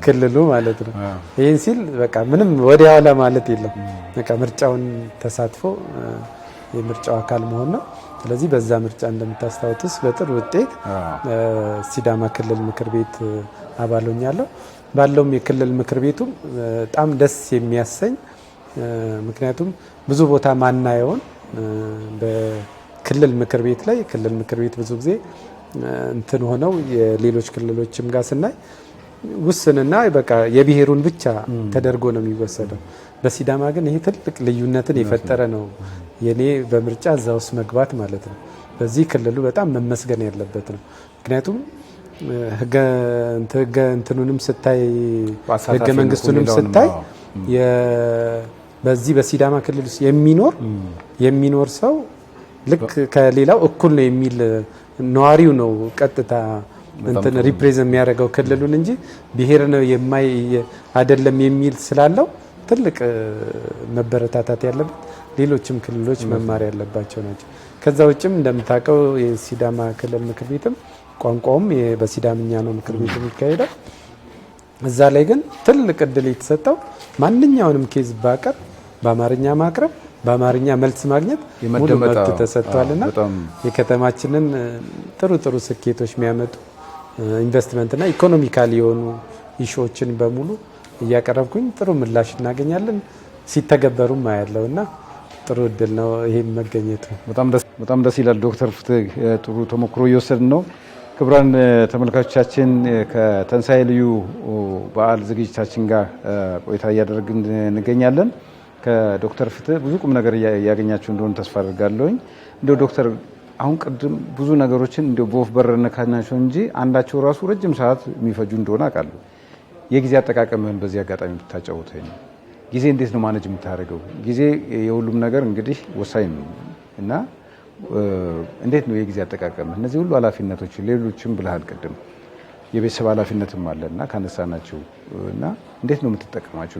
ክልሉ ማለት ነው። ይሄን ሲል በቃ ምንም ወዲያ ኋላ ማለት የለም። በቃ ምርጫውን ተሳትፎ የምርጫው አካል መሆን ነው። ስለዚህ በዛ ምርጫ እንደምታስታውስ በጥሩ ውጤት ሲዳማ ክልል ምክር ቤት አባል ሆኛለሁ። ባለውም የክልል ምክር ቤቱ በጣም ደስ የሚያሰኝ ምክንያቱም ብዙ ቦታ ማናየውን በክልል ምክር ቤት ላይ ክልል ምክር ቤት ብዙ ጊዜ እንትን ሆነው የሌሎች ክልሎችም ጋር ስናይ ውስንና በቃ የብሔሩን ብቻ ተደርጎ ነው የሚወሰደው። በሲዳማ ግን ይሄ ትልቅ ልዩነትን የፈጠረ ነው የኔ በምርጫ እዛ ውስጥ መግባት ማለት ነው። በዚህ ክልሉ በጣም መመስገን ያለበት ነው። ምክንያቱም ህገ እንትኑንም ስታይ ህገ መንግስቱንም ስታይ በዚህ በሲዳማ ክልል ውስጥ የሚኖር ሰው ልክ ከሌላው እኩል ነው የሚል ነዋሪው ነው ቀጥታ እንትን ሪፕሬዘንት የሚያደርገው ክልሉን እንጂ ብሔር ነው አይደለም የሚል ስላለው ትልቅ መበረታታት ያለበት ሌሎችም ክልሎች መማር ያለባቸው ናቸው። ከዛ ውጭም እንደምታውቀው የሲዳማ ክልል ምክር ቤትም ቋንቋውም በሲዳምኛ ነው ምክር ቤቱ የሚካሄደው። እዛ ላይ ግን ትልቅ እድል የተሰጠው ማንኛውንም ኬዝ ባቀርብ በአማርኛ ማቅረብ በአማርኛ መልስ ማግኘት ሙሉ መብት ተሰጥቷልና የከተማችንን ጥሩ ስኬቶች የሚያመጡ ኢንቨስትመንትና ኢኮኖሚካሊ የሆኑ ኢሹዎችን በሙሉ እያቀረብኩኝ ጥሩ ምላሽ እናገኛለን። ሲተገበሩም አያለውና ጥሩ እድል ነው ይሄን መገኘቱ። በጣም ደስ ይላል። ዶክተር ፍትህ ጥሩ ተሞክሮ እየወሰድን ነው። ክቡራን ተመልካቾቻችን ከተንሳኤ ልዩ በዓል ዝግጅታችን ጋር ቆይታ እያደረግን እንገኛለን። ከዶክተር ፍትህ ብዙ ቁም ነገር እያገኛችሁ እንደሆነ ተስፋ አድርጋለሁኝ። እንደው ዶክተር አሁን ቅድም ብዙ ነገሮችን እንደው በወፍ በረር ነካናቸው እንጂ አንዳቸው ራሱ ረጅም ሰዓት የሚፈጁ እንደሆነ አውቃለሁ። የጊዜ አጠቃቀምህን በዚህ አጋጣሚ ብታጫውተኝ። ጊዜ እንዴት ነው ማኔጅ የምታደርገው? ጊዜ የሁሉም ነገር እንግዲህ ወሳኝ ነው እና እንዴት ነው የጊዜ አጠቃቀምህ? እነዚህ ሁሉ ኃላፊነቶች ሌሎችም ብለሃል ቅድም የቤተሰብ ኃላፊነትም አለና ካነሳናቸው እና እንዴት ነው የምትጠቀማቸው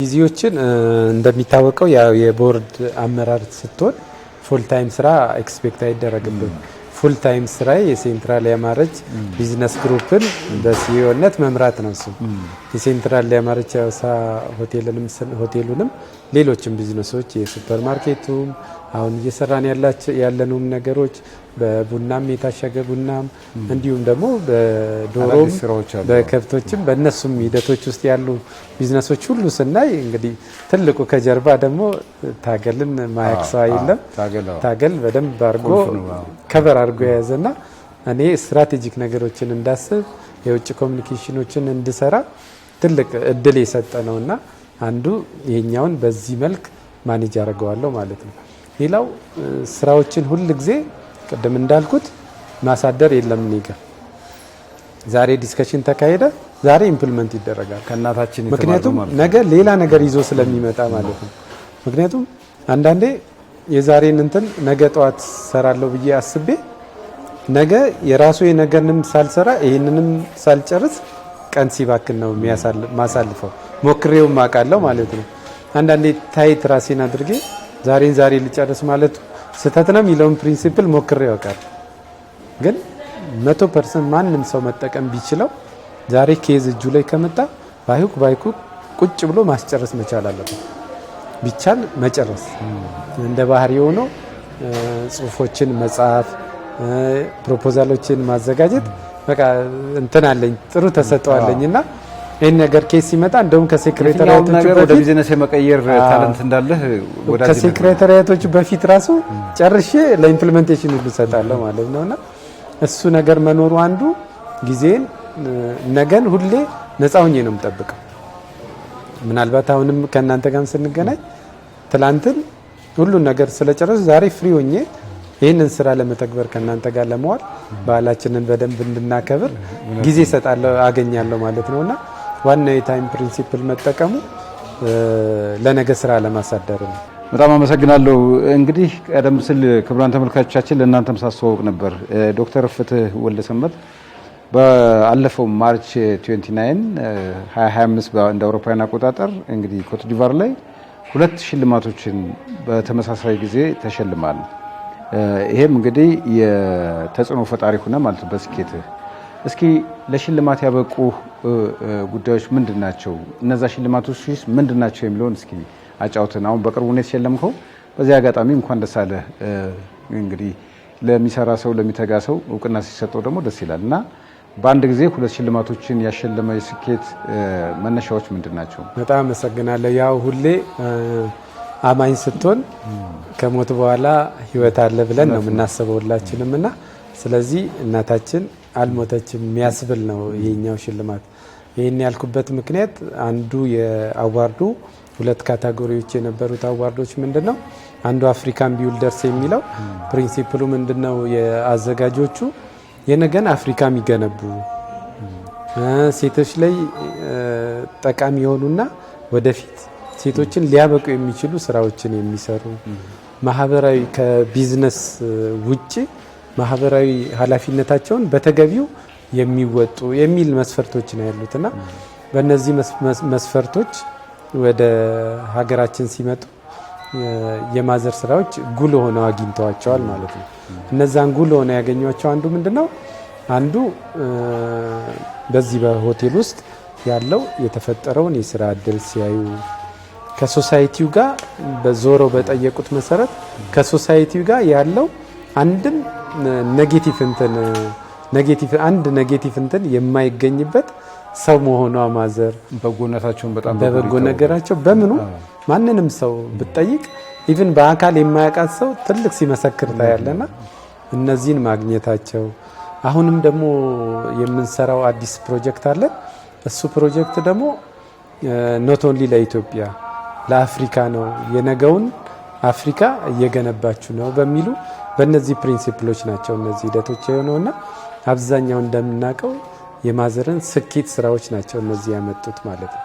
ጊዜዎችን? እንደሚታወቀው ያው የቦርድ አመራር ስትሆን ፉል ታይም ስራ ኤክስፔክት አይደረግብም። ፉል ታይም ስራ የሴንትራል ያማረች ቢዝነስ ግሩፕን በሲኢኦነት መምራት ነው። እሱ የሴንትራል ያማረች ያውሳ ሆቴሉንም ሌሎችም ቢዝነሶች የሱፐር ማርኬቱም አሁን እየሰራን ያለነውም ነገሮች በቡናም የታሸገ ቡናም እንዲሁም ደግሞ በዶሮም በከብቶችም በእነሱም ሂደቶች ውስጥ ያሉ ቢዝነሶች ሁሉ ስናይ እንግዲህ ትልቁ ከጀርባ ደግሞ ታገልን ማያቅ ሰው የለም። ታገል በደንብ አድርጎ ከበር አድርጎ የያዘና እኔ ስትራቴጂክ ነገሮችን እንዳስብ የውጭ ኮሚኒኬሽኖችን እንድሰራ ትልቅ እድል የሰጠ ነውና አንዱ ይሄኛውን በዚህ መልክ ማኔጅ አደርገዋለሁ ማለት ነው። ሌላው ስራዎችን ሁል ጊዜ ቅድም እንዳልኩት ማሳደር የለም። እኔጋ ዛሬ ዲስከሽን ተካሄደ፣ ዛሬ ኢምፕሊመንት ይደረጋል ከእናታችን። ምክንያቱም ነገ ሌላ ነገር ይዞ ስለሚመጣ ማለት ነው። ምክንያቱም አንዳንዴ የዛሬን እንትን ነገ ጠዋት ሰራለሁ ብዬ አስቤ ነገ የራሱ የነገርንም ሳልሰራ ይህንንም ሳልጨርስ ቀን ሲባክን ነው ማሳልፈው። ሞክሬውም አውቃለሁ ማለት ነው። አንዳንዴ ታይት ራሴን አድርጌ ዛሬ ልጨርስ ማለት ስህተት ነው የሚለውን ፕሪንሲፕል ሞክሬ ያውቃል። ግን 100% ማንም ሰው መጠቀም ቢችለው ዛሬ ኬዝ እጁ ላይ ከመጣ ባይኩ ቁጭ ብሎ ማስጨረስ መቻል አለበት። ቢቻል መጨረስ እንደ ባህሪ ሆኖ ጽሁፎችን መጻፍ፣ ፕሮፖዛሎችን ማዘጋጀት በቃ እንትን አለኝ ጥሩ ተሰጥቷለኝና ይሄን ነገር ኬስ ሲመጣ እንደውም ከሴክሬታሪያቶቹ ወደ ቢዝነስ የመቀየር ታለንት እንዳለህ ከሴክሬታሪያቶቹ በፊት ራሱ ጨርሼ ለኢምፕሊሜንቴሽን ሁሉ ሰጣለሁ ማለት ነውና እሱ ነገር መኖሩ አንዱ ጊዜን ነገን ሁሌ ነፃ ሆኜ ነው የምጠብቀው። ምናልባት አሁንም ከእናንተ ጋር ስንገናኝ ትላንትን ሁሉን ነገር ስለጨረሱ ዛሬ ፍሪ ሆኜ ይህንን ስራ ለመተግበር ከእናንተ ጋር ለመዋል ባህላችንን በደንብ እንድናከብር ጊዜ ሰጣለሁ አገኛለሁ ማለት ነውና ዋናው የታይም ፕሪንሲፕል መጠቀሙ ለነገ ስራ ለማሳደር ነው። በጣም አመሰግናለሁ። እንግዲህ ቀደም ሲል ክቡራን ተመልካቾቻችን ለእናንተም ሳስተዋውቅ ነበር ዶክተር ፍትህ ወልደሰንበት በአለፈው ማርች 29 2025 እንደ አውሮፓውያን አቆጣጠር እንግዲህ ኮት ዲቫር ላይ 2 ሽልማቶችን በተመሳሳይ ጊዜ ተሸልማል። ይሄም እንግዲህ የተጽዕኖ ፈጣሪ ሆነ ማለት በስኬት እስኪ ለሽልማት ያበቁ ጉዳዮች ምንድናቸው? እነዛ ሽልማቶች ምንድናቸው የሚለውን እስኪ አጫውተን። አሁን በቅርቡ ነው የተሸለምከው። በዚህ አጋጣሚ እንኳን ደስ አለህ። እንግዲህ ለሚሰራ ሰው ለሚተጋ ሰው እውቅና ሲሰጠው ደግሞ ደስ ይላል እና በአንድ ጊዜ 2 ሽልማቶችን ያሸለመ የስኬት መነሻዎች ምንድናቸው? በጣም አመሰግናለሁ። ያው ሁሌ አማኝ ስትሆን ከሞት በኋላ ህይወት አለ ብለን ነው የምናስበው ሁላችንም እና ስለዚህ እናታችን አልሞተችም የሚያስብል ነው ይሄኛው ሽልማት። ይሄን ያልኩበት ምክንያት አንዱ የአዋርዱ 2 ካቴጎሪዎች የነበሩት አዋርዶች ምንድነው? አንዱ አፍሪካን ቢውልደርስ የሚለው ፕሪንሲፕሉ ምንድነው? የአዘጋጆቹ የነገን አፍሪካ የሚገነቡ ሴቶች ላይ ጠቃሚ የሆኑና ወደፊት ሴቶችን ሊያበቁ የሚችሉ ስራዎችን የሚሰሩ ማህበራዊ ከቢዝነስ ውጪ ማህበራዊ ኃላፊነታቸውን በተገቢው የሚወጡ የሚል መስፈርቶች ነው ያሉትና በእነዚህ መስፈርቶች ወደ ሀገራችን ሲመጡ የማዘር ስራዎች ጉልህ ሆነው አግኝተዋቸዋል ማለት ነው። እነዛን ጉልህ ሆነው ያገኟቸው አንዱ ምንድነው? አንዱ በዚህ በሆቴል ውስጥ ያለው የተፈጠረውን የስራ እድል ሲያዩ ከሶሳይቲው ጋር በዞረው በጠየቁት መሰረት ከሶሳይቲው ጋር ያለው አንድም ኔጌቲቭ እንትን የማይገኝበት ሰው መሆኗ ማዘር በጎነታቸውን በጣም በበጎ ነገራቸው በምኑ ማንንም ሰው ብትጠይቅ ኢቭን በአካል የማያውቃት ሰው ትልቅ ሲመሰክር ታያለና እነዚህን ማግኘታቸው። አሁንም ደግሞ የምንሰራው አዲስ ፕሮጀክት አለ። እሱ ፕሮጀክት ደግሞ ኖት ኦንሊ ለኢትዮጵያ ለአፍሪካ ነው፣ የነገውን አፍሪካ እየገነባችሁ ነው በሚሉ በእነዚህ ፕሪንሲፕሎች ናቸው እነዚህ ሂደቶች የሆነውና አብዛኛው እንደምናውቀው የማዘርን ስኬት ስራዎች ናቸው እነዚህ ያመጡት ማለት ነው።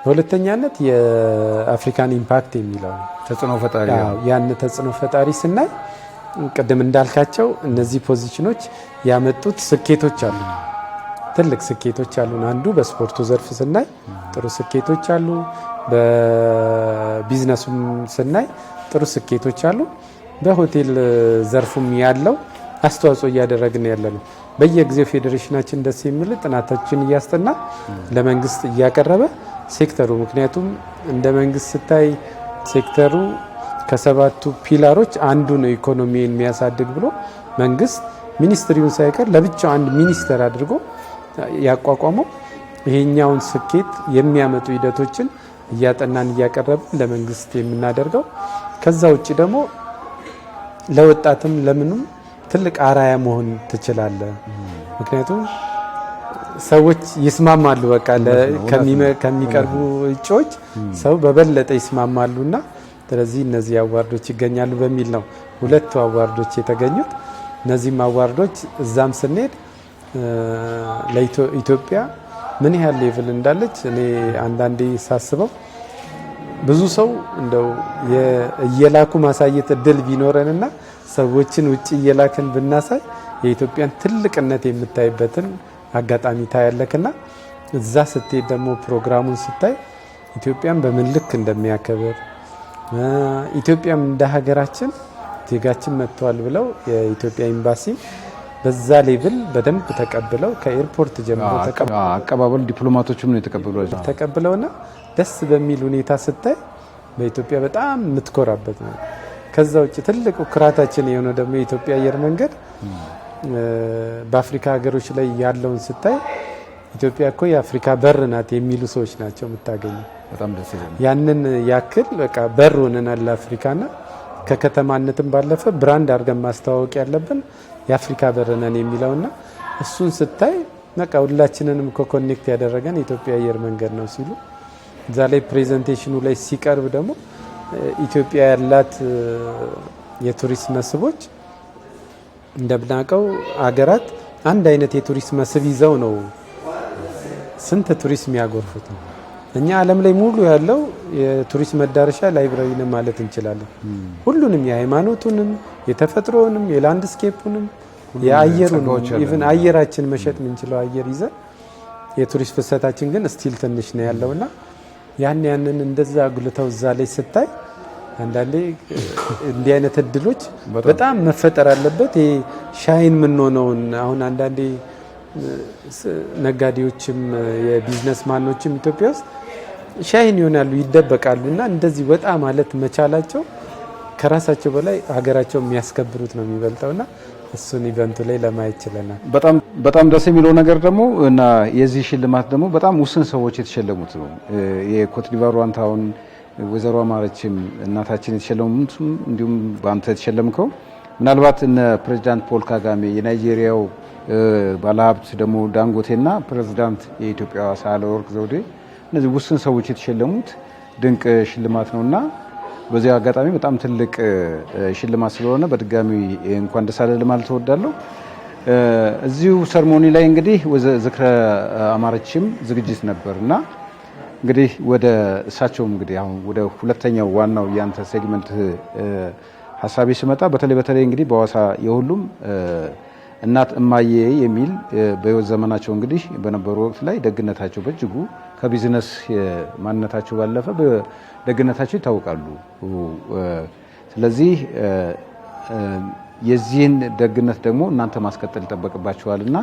በሁለተኛነት የአፍሪካን ኢምፓክት የሚለው ተጽዕኖ ፈጣሪ ያን ተጽዕኖ ፈጣሪ ስናይ ቅድም እንዳልካቸው እነዚህ ፖዚሽኖች ያመጡት ስኬቶች አሉ፣ ትልቅ ስኬቶች አሉ። አንዱ በስፖርቱ ዘርፍ ስናይ ጥሩ ስኬቶች አሉ፣ በቢዝነሱም ስናይ ጥሩ ስኬቶች አሉ። በሆቴል ዘርፉም ያለው አስተዋጽኦ እያደረግን ያለ ነው። በየጊዜው ፌዴሬሽናችን ደስ የሚል ጥናቶችን እያስጠና ለመንግስት እያቀረበ ሴክተሩ ምክንያቱም እንደ መንግስት ስታይ ሴክተሩ ከሰባቱ ፒላሮች አንዱ ነው ኢኮኖሚን የሚያሳድግ ብሎ መንግስት ሚኒስትሪውን ሳይቀር ለብቻው አንድ ሚኒስተር አድርጎ ያቋቋመው ይሄኛውን ስኬት የሚያመጡ ሂደቶችን እያጠናን እያቀረብን ለመንግስት የምናደርገው። ከዛ ውጭ ደግሞ ለወጣትም ለምንም ትልቅ አራያ መሆን ትችላለህ። ምክንያቱም ሰዎች ይስማማሉ፣ በቃ ከሚቀርቡ እጩዎች ሰው በበለጠ ይስማማሉና ስለዚህ እነዚህ አዋርዶች ይገኛሉ በሚል ነው 2 አዋርዶች የተገኙት። እነዚህም አዋርዶች እዛም ስንሄድ ለኢትዮጵያ ምን ያህል ሌቭል እንዳለች እኔ አንዳንዴ ሳስበው ብዙ ሰው እንደው እየላኩ ማሳየት እድል ቢኖረንና ሰዎችን ውጭ እየላክን ብናሳይ የኢትዮጵያን ትልቅነት የምታይበትን አጋጣሚ ታያለክና እዛ ስትሄድ ደግሞ ፕሮግራሙን ስታይ ኢትዮጵያን በምን ልክ እንደሚያከብር ኢትዮጵያም እንደ ሀገራችን ዜጋችን መጥተዋል ብለው የኢትዮጵያ ኤምባሲ በዛ ሌቭል በደንብ ተቀብለው ከኤርፖርት ጀምሮ አቀባበል ዲፕሎማቶችም ነው ተቀብለውና ደስ በሚል ሁኔታ ስታይ በኢትዮጵያ በጣም የምትኮራበት ነው። ከዛ ውጭ ትልቁ ኩራታችን የሆነ ደግሞ የኢትዮጵያ አየር መንገድ በአፍሪካ ሀገሮች ላይ ያለውን ስታይ ኢትዮጵያ እኮ የአፍሪካ በር ናት የሚሉ ሰዎች ናቸው የምታገኘው። በጣም ደስ ይላል። ያንን ያክል በቃ በር ሆነናል ለአፍሪካና ከከተማነትም ባለፈ ብራንድ አድርገን ማስተዋወቅ ያለብን የአፍሪካ በር ነን የሚለውና እሱን ስታይ በቃ ሁላችንንም ኮኔክት ያደረገን የኢትዮጵያ አየር መንገድ ነው ሲሉ እዛ ላይ ፕሬዘንቴሽኑ ላይ ሲቀርብ ደግሞ ኢትዮጵያ ያላት የቱሪስት መስህቦች እንደምናውቀው አገራት አንድ አይነት የቱሪስት መስህብ ይዘው ነው ስንት ቱሪስት የሚያጎርፉት ነው። እኛ ዓለም ላይ ሙሉ ያለው የቱሪስት መዳረሻ ላይብራሪ ነው ማለት እንችላለን። ሁሉንም የሃይማኖቱንም፣ የተፈጥሮውንም፣ የላንድስኬፑንም፣ የአየሩንም ኢቭን አየራችን መሸጥ የምንችለው አየር ይዘን የቱሪስት ፍሰታችን ግን ስቲል ትንሽ ነው ያለውና ያንን እንደዛ አጉልተው እዛ ላይ ስታይ አንዳንዴ እንዲህ አይነት እድሎች በጣም መፈጠር አለበት። ይሄ ሻይን የምንሆነውን አሁን አንዳንዴ ነጋዴዎችም የቢዝነስ ማኖችም ኢትዮጵያ ውስጥ ሻይን ይሆናሉ፣ ይደበቃሉ እና እንደዚህ ወጣ ማለት መቻላቸው ከራሳቸው በላይ ሀገራቸው የሚያስከብሩት ነው የሚበልጠውና እሱን ኢቨንቱ ላይ ለማየት ችለናል። በጣም ደስ የሚለው ነገር ደግሞ እና የዚህ ሽልማት ደግሞ በጣም ውስን ሰዎች የተሸለሙት ነው። የኮት ዲቫር ዋንታውን ወይዘሮ አማረችም እናታችን የተሸለሙት እንዲሁም በአንተ የተሸለምከው ምናልባት እነ ፕሬዚዳንት ፖል ካጋሜ የናይጄሪያው ባለሀብት ደግሞ ዳንጎቴና ፕሬዚዳንት የኢትዮጵያ ሳህለወርቅ ዘውዴ እነዚህ ውስን ሰዎች የተሸለሙት ድንቅ ሽልማት ነውና በዚህ አጋጣሚ በጣም ትልቅ ሽልማት ስለሆነ በድጋሚ እንኳን ደስ አለህ ለማለት እወዳለሁ። እዚሁ ሰርሞኒ ላይ እንግዲህ ዝክረ አማረችም ዝግጅት ነበርና እንግዲህ ወደ እሳቸውም እንግዲህ አሁን ወደ ሁለተኛው ዋናው ያንተ ሴግመንት ሀሳቤ ስመጣ በተለይ እንግዲህ በሐዋሳ የሁሉም እናት እማዬ የሚል በህይወት ዘመናቸው እንግዲህ በነበሩ ወቅት ላይ ደግነታቸው በእጅጉ ከቢዝነስ ማንነታቸው ባለፈ በደግነታቸው ይታወቃሉ። ስለዚህ የዚህን ደግነት ደግሞ እናንተ ማስቀጠል ይጠበቅባችኋልና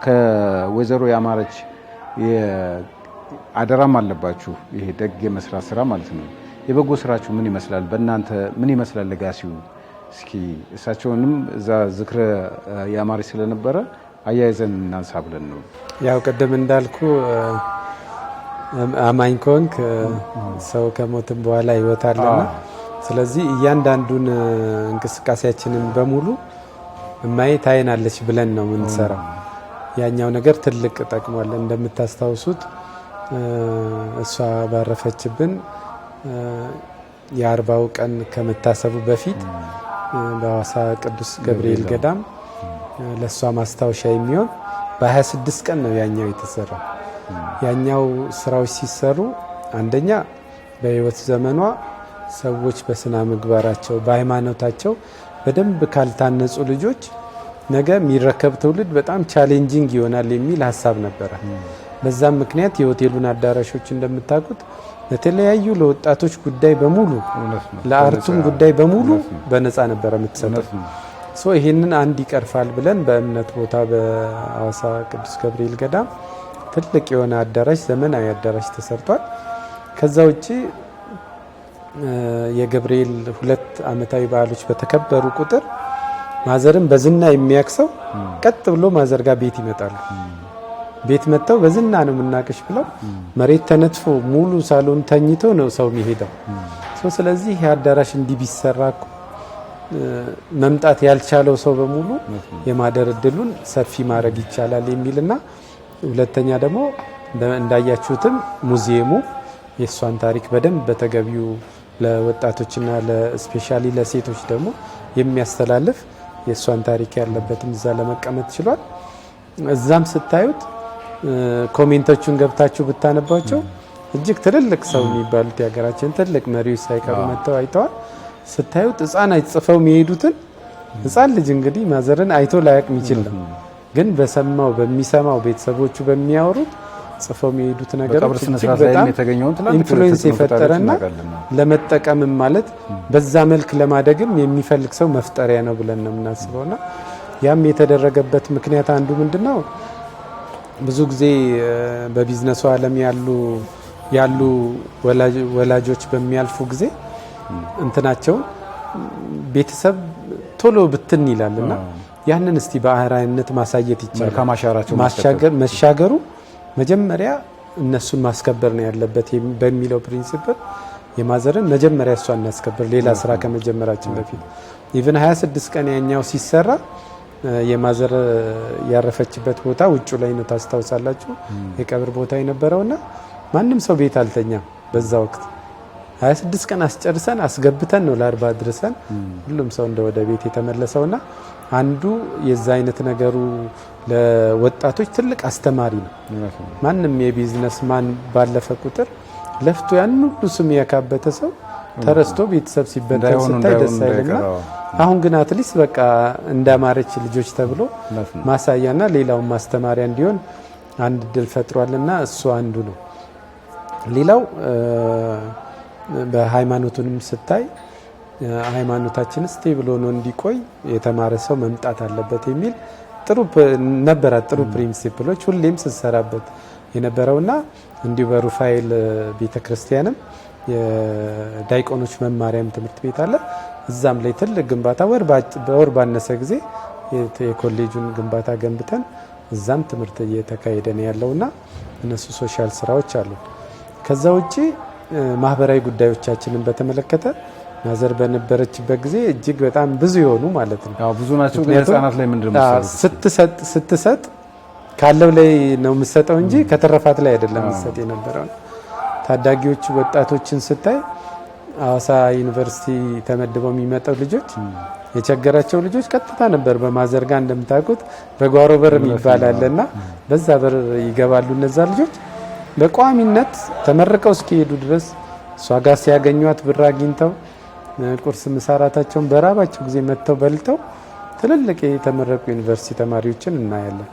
ከወይዘሮ ያማረች አደራም አለባችሁ። ይሄ ደግ የመስራት ስራ ማለት ነው። የበጎ ስራችሁ ምን ይመስላል? በእናንተ ምን ይመስላል ለጋሲው? እስኪ እሳቸውንም እዛ ዝክረ ያማረች ስለነበረ አያይዘን እናንሳ ብለን ነው። ያው ቀደም እንዳልኩ አማኝ ኮንክ ሰው ከሞትም በኋላ ህይወት አለና ስለዚህ እያንዳንዱን እንቅስቃሴያችንን በሙሉ እማዬ ታይናለች ብለን ነው የምንሰራው። ያኛው ነገር ትልቅ ጠቅሟል። እንደምታስታውሱት እሷ ባረፈችብን የ40ው ቀን ከመታሰቡ በፊት በሐዋሳ ቅዱስ ገብርኤል ገዳም ለሷ ማስታወሻ የሚሆን በ26 ቀን ነው ያኛው የተሰራው። ያኛው ስራዎች ሲሰሩ አንደኛ በህይወት ዘመኗ ሰዎች በስነ ምግባራቸው በሃይማኖታቸው በደንብ ካልታነጹ ልጆች ነገ የሚረከብ ትውልድ በጣም ቻሌንጂንግ ይሆናል የሚል ሀሳብ ነበረ። በዛም ምክንያት የሆቴሉን አዳራሾች እንደምታውቁት ለተለያዩ ለወጣቶች ጉዳይ በሙሉ ለአርቱም ጉዳይ በሙሉ በነፃ ነበረ የምትሰጠው። ይህንን አንድ ይቀርፋል ብለን በእምነት ቦታ በአዋሳ ቅዱስ ገብርኤል ገዳም ትልቅ የሆነ አዳራሽ ዘመናዊ አዳራሽ ተሰርቷል። ከዛ ውጪ የገብርኤል 2 ዓመታዊ በዓሎች በተከበሩ ቁጥር ማዘርን በዝና የሚያክሰው ቀጥ ብሎ ማዘር ጋር ቤት ይመጣሉ። ቤት መጥተው በዝና ነው የምናቅሽ ብለው መሬት ተነጥፎ ሙሉ ሳሎን ተኝቶ ነው ሰው የሚሄደው። ስለዚህ ይህ አዳራሽ እንዲህ ቢሰራ መምጣት ያልቻለው ሰው በሙሉ የማደር እድሉን ሰፊ ማድረግ ይቻላል የሚልና ሁለተኛ ደግሞ እንዳያችሁትም ሙዚየሙ የእሷን ታሪክ በደንብ በተገቢው ለወጣቶችና ለስፔሻሊ ለሴቶች ደግሞ የሚያስተላልፍ የእሷን ታሪክ ያለበትም እዛ ለመቀመጥ ችሏል። እዛም ስታዩት ኮሜንቶቹን ገብታችሁ ብታነባቸው እጅግ ትልልቅ ሰው የሚባሉት የሀገራችን ትልቅ መሪዎች ሳይቀሩ መጥተው አይተዋል። ስታዩት ህፃን አይጽፈው የሚሄዱትን ህፃን ልጅ እንግዲህ ማዘርን አይቶ ላያቅ የሚችል ነው፣ ግን በሰማው በሚሰማው ቤተሰቦቹ በሚያወሩት ጽፈው የሚሄዱት ነገሮች እጅግ በጣም ኢንፍሉዌንስ የፈጠረና ለመጠቀምም ማለት በዛ መልክ ለማደግም የሚፈልግ ሰው መፍጠሪያ ነው ብለን ነው የምናስበውና ያም የተደረገበት ምክንያት አንዱ ምንድነው ብዙ ጊዜ በቢዝነሱ ዓለም ያሉ ወላጆች በሚያልፉ ጊዜ እንትናቸው ቤተሰብ ቶሎ ብትን ይላልና ያንን እስቲ በአህራይነት ማሳየት ይቻላል። መሻገሩ መጀመሪያ እነሱን ማስከበር ነው ያለበት በሚለው ፕሪንሲፕል የማዘርን መጀመሪያ እሷን እናስከብር ሌላ ስራ ከመጀመራችን በፊት ኢቭን 26 ቀን ያኛው ሲሰራ የማዘር ያረፈችበት ቦታ ውጭ ላይ ነው ታስታውሳላችሁ። የቀብር ቦታ የነበረውና ማንም ሰው ቤት አልተኛም በዛ ወቅት 26 ቀን አስጨርሰን አስገብተን ነው ለ40 አድርሰን ሁሉም ሰው ወደ ቤት የተመለሰውና አንዱ የዛ አይነት ነገሩ ለወጣቶች ትልቅ አስተማሪ ነው። ማንም የቢዝነስ ማን ባለፈ ቁጥር ለፍቶ ያን ሁሉ ስም ያካበተ ሰው ተረስቶ ቤተሰብ ሲበደል ስታይ ደስ አይልና አሁን ግን አትሊስት በቃ እንዳማረች ልጆች ተብሎ ማሳያና ሌላውን ማስተማሪያ እንዲሆን አንድ ድል ፈጥሯልና እሱ አንዱ ነው። ሌላው በሃይማኖቱንም ስታይ ሃይማኖታችን ስቴብል ሆኖ እንዲቆይ የተማረ ሰው መምጣት አለበት የሚል ጥሩ ፕሪንሲፕሎች ሁሌም ስሰራበት የነበረውና እንዲሁ በሩፋኤል ቤተክርስቲያንም የዳይቆኖች መማሪያም ትምህርት ቤት አለ። እዛም ላይ ትልቅ ግንባታ በወር ባነሰ ጊዜ የኮሌጁን ግንባታ ገንብተን እዛም ትምህርት እየተካሄደ ነው ያለውና እነሱ ሶሻል ስራዎች አሉ። ከዛ ውጪ ማህበራዊ ጉዳዮቻችንን በተመለከተ ማዘር በነበረችበት ጊዜ እጅግ በጣም ብዙ የሆኑ ማለት ነው ብዙ ናቸው። የህፃናት ላይ ምንድነው ስትሰጥ ካለው ላይ ነው የምትሰጠው እንጂ ከተረፋት ላይ አይደለም የምትሰጥ የነበረው። ታዳጊዎች ወጣቶችን ስታይ አዋሳ ዩኒቨርሲቲ ተመድበው የሚመጣው ልጆች የቸገራቸው ልጆች ቀጥታ ነበር በማዘር ጋር እንደምታውቁት በጓሮ በር የሚባል አለና በዛ በር ይገባሉ። እነዛ ልጆች በቋሚነት ተመርቀው እስኪሄዱ ድረስ እሷ ጋር ሲያገኟት ብር አግኝተው ቁርስ ምሳራታቸውን በራባቸው ጊዜ መጥተው በልተው ትልልቅ የተመረቁ ዩኒቨርሲቲ ተማሪዎችን እናያለን።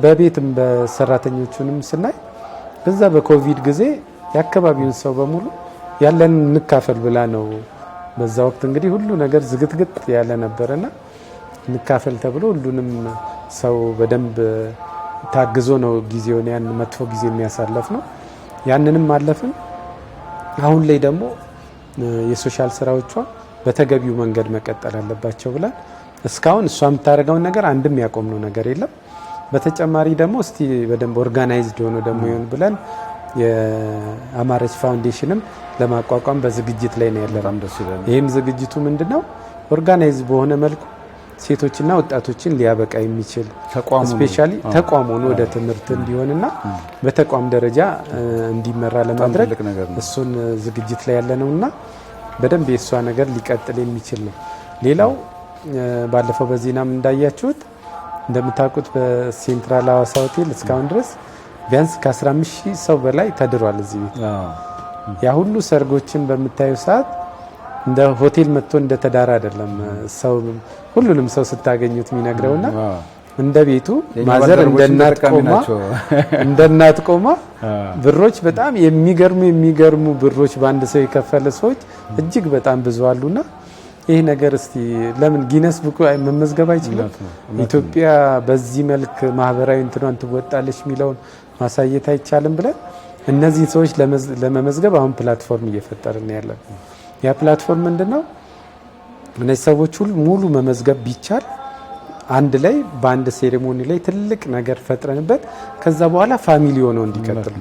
በቤትም በሰራተኞቹንም ስናይ በዛ በኮቪድ ጊዜ የአካባቢውን ሰው በሙሉ ያለን እንካፈል ብላ ነው። በዛ ወቅት እንግዲህ ሁሉ ነገር ዝግትግት ያለ ነበርና እንካፈል ተብሎ ሁሉንም ሰው በደንብ ታግዞ ነው ጊዜውን ያን መጥፎ ጊዜ የሚያሳለፍ ነው። ያንንም ማለፍን አሁን ላይ ደግሞ የሶሻል ስራዎቿ በተገቢው መንገድ መቀጠል አለባቸው ብለን እስካሁን እሷ የምታደርገውን ነገር አንድም ያቆምነው ነገር የለም። በተጨማሪ ደግሞ እስቲ በደንብ ኦርጋናይዝድ ሆኖ ደግሞ ይሁን ብለን የአማረች ፋውንዴሽንም ለማቋቋም በዝግጅት ላይ ነው ያለነው። ይህም ዝግጅቱ ምንድነው ኦርጋናይዝ በሆነ መልኩ ሴቶችና ወጣቶችን ሊያበቃ የሚችል ስፔሻሊ ተቋም ሆኖ ወደ ትምህርት እንዲሆንና በተቋም ደረጃ እንዲመራ ለማድረግ እሱን ዝግጅት ላይ ያለነውና በደንብ የሷ ነገር ሊቀጥል የሚችል ነው። ሌላው ባለፈው በዜናም እንዳያችሁት እንደምታውቁት በሴንትራል ሐዋሳ ሆቴል እስካሁን ድረስ ቢያንስ ከ15000 ሰው በላይ ተድሯል እዚህ ቤት። ያ ሁሉ ሰርጎችን በምታዩ ሰዓት እንደ ሆቴል መጥቶ እንደ ተዳራ አይደለም ሰው ሁሉንም ሰው ስታገኙት የሚነግረውና እንደ ቤቱ ማዘር እንደ እናት ቆማ ብሮች በጣም የሚገርሙ ብሮች በአንድ ሰው የከፈለ ሰዎች እጅግ በጣም ብዙ አሉና ይሄ ነገር እስቲ ለምን ጊነስ ቡክ መመዝገብ አይችልም? ኢትዮጵያ በዚህ መልክ ማህበራዊ እንትኗን ትወጣለች የሚለውን ማሳየት አይቻልም ብለን እነዚህ ሰዎች ለመመዝገብ አሁን ፕላትፎርም እየፈጠርን ያለን። ያ ፕላትፎርም ምንድነው? እነዚህ ሰዎች ሁሉ ሙሉ መመዝገብ ቢቻል አንድ ላይ በአንድ ሴሬሞኒ ላይ ትልቅ ነገር ፈጥረንበት ከዛ በኋላ ፋሚሊ ሆነው እንዲቀጥሉ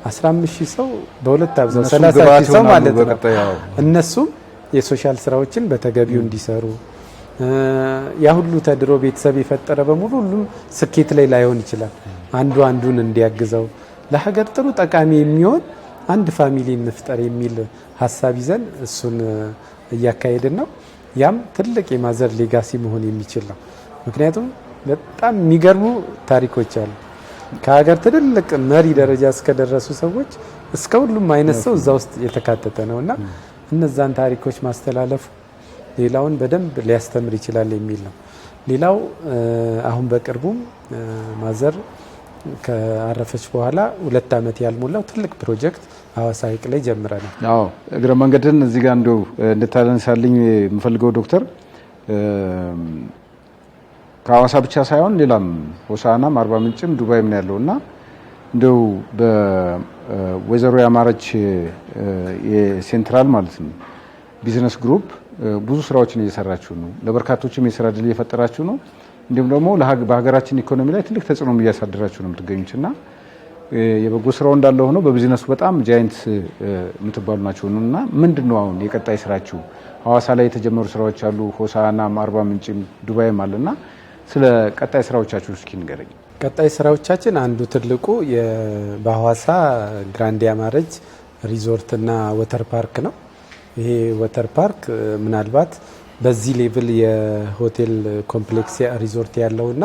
15000 ሰው በሁለት አብዛው 30000 ሰው ማለት ነው። እነሱም የሶሻል ስራዎችን በተገቢው እንዲሰሩ ያ ሁሉ ተድሮ ቤተሰብ የፈጠረ በሙሉ ሁሉም ስኬት ላይ ላይሆን ይችላል። አንዱን እንዲያግዘው ለሀገር ጥሩ ጠቃሚ የሚሆን አንድ ፋሚሊ እንፍጠር የሚል ሀሳብ ይዘን እሱን እያካሄድን ነው። ያም ትልቅ የማዘር ሌጋሲ መሆን የሚችል ነው። ምክንያቱም በጣም የሚገርሙ ታሪኮች አሉ። ከሀገር ትልልቅ መሪ ደረጃ እስከደረሱ ሰዎች እስከ ሁሉም አይነት ሰው እዛ ውስጥ የተካተተ ነውና እነዛን ታሪኮች ማስተላለፉ ሌላውን በደንብ ሊያስተምር ይችላል የሚል ነው። ሌላው አሁን በቅርቡም ማዘር ከአረፈች በኋላ 2 ዓመት ያልሞላው ትልቅ ፕሮጀክት ሐዋሳ ሐይቅ ላይ ጀምረናል። አዎ እግረ መንገድን እዚህ ጋር እንደው እንድታነሳልኝ የምፈልገው ዶክተር ከሐዋሳ ብቻ ሳይሆን ሌላም ሆሳዕናም አርባ ምንጭም ዱባይም ነው ያለውና እንደው በወይዘሮ ያማረች የሴንትራል ማለት ነው ቢዝነስ ግሩፕ ብዙ ስራዎችን እየሰራችሁ ነው። ለበርካቶችም የስራ እድል እየፈጠራችሁ ነው። እንዲሁም ደግሞ በሀገራችን ኢኮኖሚ ላይ ትልቅ ተጽዕኖ እያሳደራችሁ ነው የምትገኙትና የበጎ ስራው እንዳለ ሆኖ በቢዝነሱ በጣም ጃይንት የምትባሉ ናቸውና ምንድነው አሁን የቀጣይ ስራችሁ? ሐዋሳ ላይ የተጀመሩ ስራዎች አሉ፣ ሆሳዕናም አርባ ምንጭም ዱባይም አለና ስለ ቀጣይ ስራዎቻችሁ እስኪ ንገረኝ። ቀጣይ ስራዎቻችን አንዱ ትልቁ በሐዋሳ ግራንድ ያማረች ሪዞርትና ወተር ፓርክ ነው። ይሄ ወተር ፓርክ ምናልባት በዚህ ሌቭል የሆቴል ኮምፕሌክስ ሪዞርት ያለውና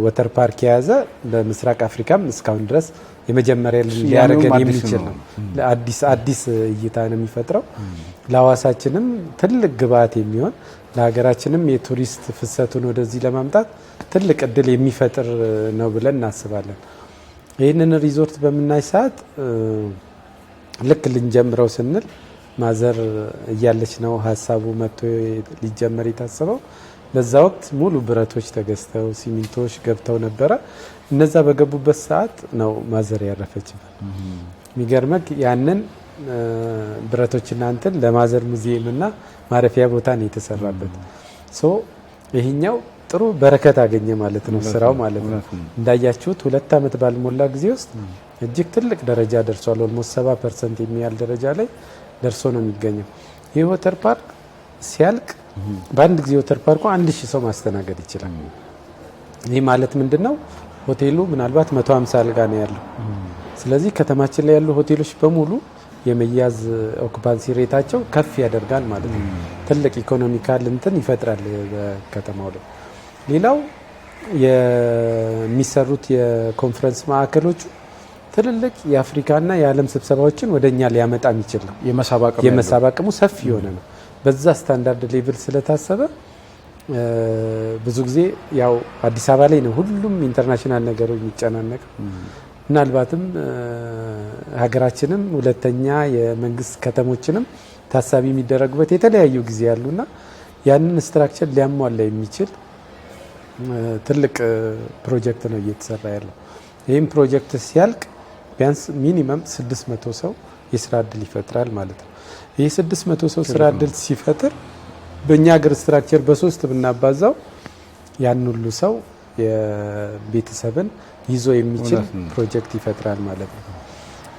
ወተር ፓርክ የያዘ በምስራቅ አፍሪካም እስካሁን ድረስ የመጀመሪያ ሊያደርገን የሚችል ነው። አዲስ እይታ ነው የሚፈጥረው። ለሐዋሳችንም ትልቅ ግብዓት የሚሆን ለሀገራችንም የቱሪስት ፍሰቱን ወደዚህ ለማምጣት ትልቅ እድል የሚፈጥር ነው ብለን እናስባለን። ይህንን ሪዞርት በምናይ ሰዓት ልክ ልንጀምረው ስንል ማዘር እያለች ነው ሀሳቡ መጥቶ ሊጀመር የታሰበው። በዛ ወቅት ሙሉ ብረቶች ተገዝተው ሲሚንቶዎች ገብተው ነበረ። እነዛ በገቡበት ሰዓት ነው ማዘር ያረፈችበት። የሚገርመክ ያንን ብረቶችና እንትን ለማዘር ሙዚየምና ማረፊያ ቦታ ነው የተሰራበት። ይሄኛው ጥሩ በረከት አገኘ ማለት ነው ስራው ማለት ነው። እንዳያችሁት 2 ዓመት ባልሞላ ጊዜ ውስጥ እጅግ ትልቅ ደረጃ ደርሷል። ኦልሞስት 70% የሚያል ደረጃ ላይ ደርሶ ነው የሚገኘው። ይህ ወተር ፓርክ ሲያልቅ በአንድ ጊዜ ወተር ፓርኩ 1000 ሰው ማስተናገድ ይችላል። ይህ ማለት ምንድነው? ሆቴሉ ምናልባት 150 አልጋ ነው ያለው። ስለዚህ ከተማችን ላይ ያሉ ሆቴሎች በሙሉ የመያዝ ኦኩፓንሲ ሬታቸው ከፍ ያደርጋል ማለት ነው። ትልቅ ኢኮኖሚካል እንትን ይፈጥራል በከተማው ላይ። ሌላው የሚሰሩት የኮንፈረንስ ማዕከሎቹ ትልልቅ የአፍሪካና የዓለም ስብሰባዎችን ወደኛ ሊያመጣ የሚችል ነው። የመሳብ አቅሙ ሰፊ የሆነ ነው። በዛ ስታንዳርድ ሌቭል ስለታሰበ ብዙ ብዙ ጊዜ ያው አዲስ አበባ ላይ ነው ሁሉም ኢንተርናሽናል ነገሮች የሚጨናነቅ። ምናልባትም ሀገራችንም ሁለተኛ የመንግስት ከተሞችንም ታሳቢ የሚደረጉበት የተለያዩ ጊዜ ያሉና ያንን ስትራክቸር ሊያሟላ የሚችል ትልቅ ፕሮጀክት ነው እየተሰራ ያለው። ይህም ፕሮጀክት ሲያልቅ ቢያንስ ሚኒመም 600 ሰው የስራ እድል ይፈጥራል ማለት ነው። ይህ 600 ሰው ስራ እድል ሲፈጥር በእኛ ሀገር ስትራክቸር በ3 ብናባዛው ያን ሁሉ ሰው የቤተሰብን ይዞ የሚችል ፕሮጀክት ይፈጥራል ማለት ነው።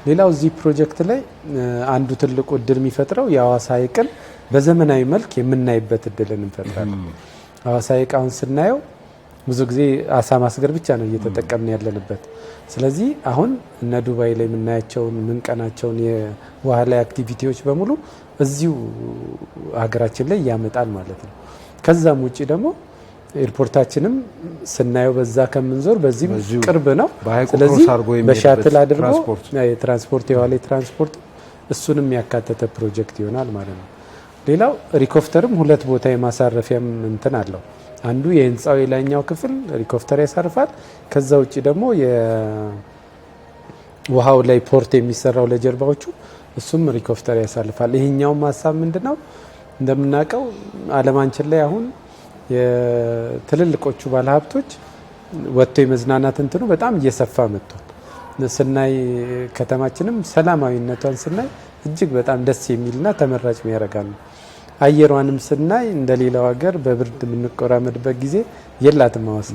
ሌላው እዚህ ፕሮጀክት ላይ አንዱ ትልቁ እድል የሚፈጥረው የሐዋሳ ሐይቅን በዘመናዊ መልክ የምናይበት እድልን እንፈጥራለን። ሐዋሳ ሐይቅ አሁን ስናየው ብዙ ጊዜ አሳ ማስገር ብቻ ነው እየተጠቀምን ያለንበት። ስለዚህ አሁን እነ ዱባይ ላይ የምናያቸውን ምንቀናቸውን የውሃ ላይ አክቲቪቲዎች በሙሉ እዚሁ ሀገራችን ላይ ያመጣል ማለት ነው። ከዛም ውጪ ደግሞ ኤርፖርታችንም ስናየው በዛ ከምንዞር በዚህም ቅርብ ነው። ስለዚህ በሻትል አድርጎ የትራንስፖርት የዋሌ ትራንስፖርት እሱንም ያካተተ ፕሮጀክት ይሆናል ማለት ነው። ሌላው ሪኮፍተርም ሁለት ቦታ የማሳረፊያም እንትን አለው። አንዱ የህንፃው የላይኛው ክፍል ሪኮፍተር ያሳርፋል። ከዛ ውጪ ደግሞ የውሃው ላይ ፖርት የሚሰራው ለጀርባዎቹ እሱም ሪኮፍተር ያሳልፋል። ይሄኛው ሀሳብ ምንድነው? እንደምናውቀው አለማችን ላይ አሁን የትልልቆቹ ባለሀብቶች ወጥቶ የመዝናናት እንትኑ በጣም እየሰፋ መጥቷል። ስናይ ከተማችንም ሰላማዊነቷን ስናይ እጅግ በጣም ደስ የሚልና ተመራጭ የሚያደርጋል ነው። አየሯንም ስናይ እንደሌላው ሀገር በብርድ የምንቆራመድበት ጊዜ የላትም። ሐዋሳ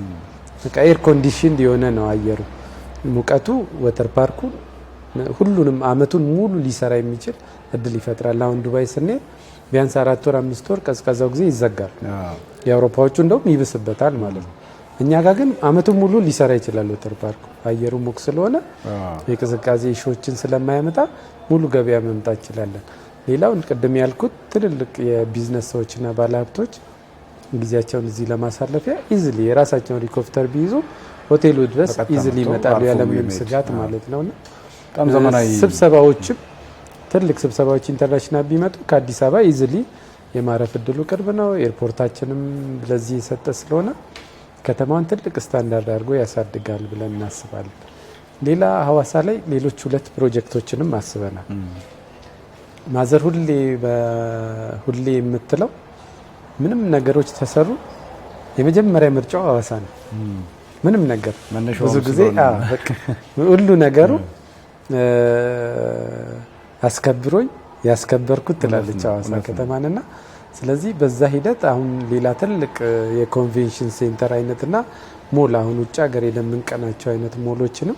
በቃ ኤር ኮንዲሽን የሆነ ነው አየሩ። ሙቀቱ ወተር ፓርኩ ሁሉንም አመቱን ሙሉ ሊሰራ የሚችል እድል ይፈጥራል። አሁን ዱባይ ስንሄድ ቢያንስ 4 ወር 5 ወር ቀዝቃዛው ጊዜ ይዘጋል። የአውሮፓዎቹ እንደውም ይብስበታል ማለት ነው። እኛ ጋር ግን አመቱን ሙሉ ሊሰራ ይችላል ወተር ፓርኩ። አየሩ ሙቅ ስለሆነ የቅዝቃዜ ሾችን ስለማያመጣ ሙሉ ገበያ መምጣት ይችላለን። ሌላው ቅድም ያልኩት ትልልቅ የቢዝነስ ሰዎችና ባለሀብቶች ጊዜያቸውን እዚህ ለማሳለፊያ ኢዝሊ የራሳቸውን ሪኮፍተር ቢይዙ ሆቴሉ ድረስ ኢዝሊ ይመጣሉ ያለምንም ስጋት ማለት ነውና በጣም ዘመናዊ ስብሰባዎችም ትልቅ ስብሰባዎች ኢንተርናሽናል ቢመጡ ከአዲስ አበባ ኢዝሊ የማረፍ እድሉ ቅርብ ነው። ኤርፖርታችንም ለዚህ የሰጠ ስለሆነ ከተማውን ትልቅ ስታንዳርድ አድርጎ ያሳድጋል ብለን እናስባለን። ሌላ ሐዋሳ ላይ ሌሎች 2 ፕሮጀክቶችንም አስበናል። ማዘር ሁሌ የምትለው ምንም ነገሮች ተሰሩ የመጀመሪያ ምርጫው ሐዋሳ ነው። ምንም ነገር ብዙ ጊዜ ሁሉ ነገሩ አስከብሮኝ ያስከበርኩት ትላለች ሐዋሳ ከተማንና ስለዚህ በዛ ሂደት አሁን ሌላ ትልቅ የኮንቬንሽን ሴንተር አይነትና ሞል አሁን ውጭ ሀገር የምንቀናቸው አይነት ሞሎችንም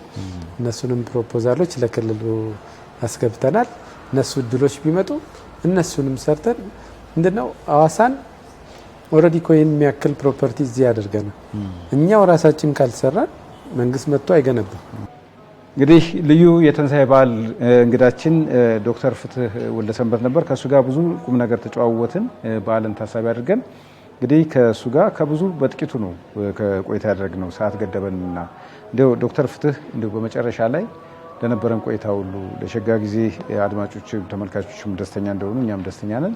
እነሱንም ፕሮፖዛሎች ለክልሉ አስገብተናል። እነሱ እድሎች ቢመጡ እነሱንም ሰርተን ምንድነው ሐዋሳን ኦልሬዲ ኮይን የሚያክል ፕሮፐርቲ እዚህ ያደርገናል። እኛው ራሳችን ካልሰራን መንግስት መጥቶ አይገነባም። እንግዲህ ልዩ የትንሳኤ በዓል እንግዳችን ዶክተር ፍትህ ወልደሰንበት ነበር። ከእሱ ጋር ብዙ ቁም ነገር ተጨዋወትን። በዓልን ታሳቢ አድርገን እንግዲህ ከእሱ ጋር ከብዙ በጥቂቱ ነው ቆይታ ያደረግነው፣ ሰዓት ገደበንና እንደው ዶክተር ፍትህ እንደው በመጨረሻ ላይ ለነበረን ቆይታ ሁሉ ለሸጋ ጊዜ አድማጮችም ተመልካቾችም ደስተኛ እንደሆኑ እኛም ደስተኛ ነን።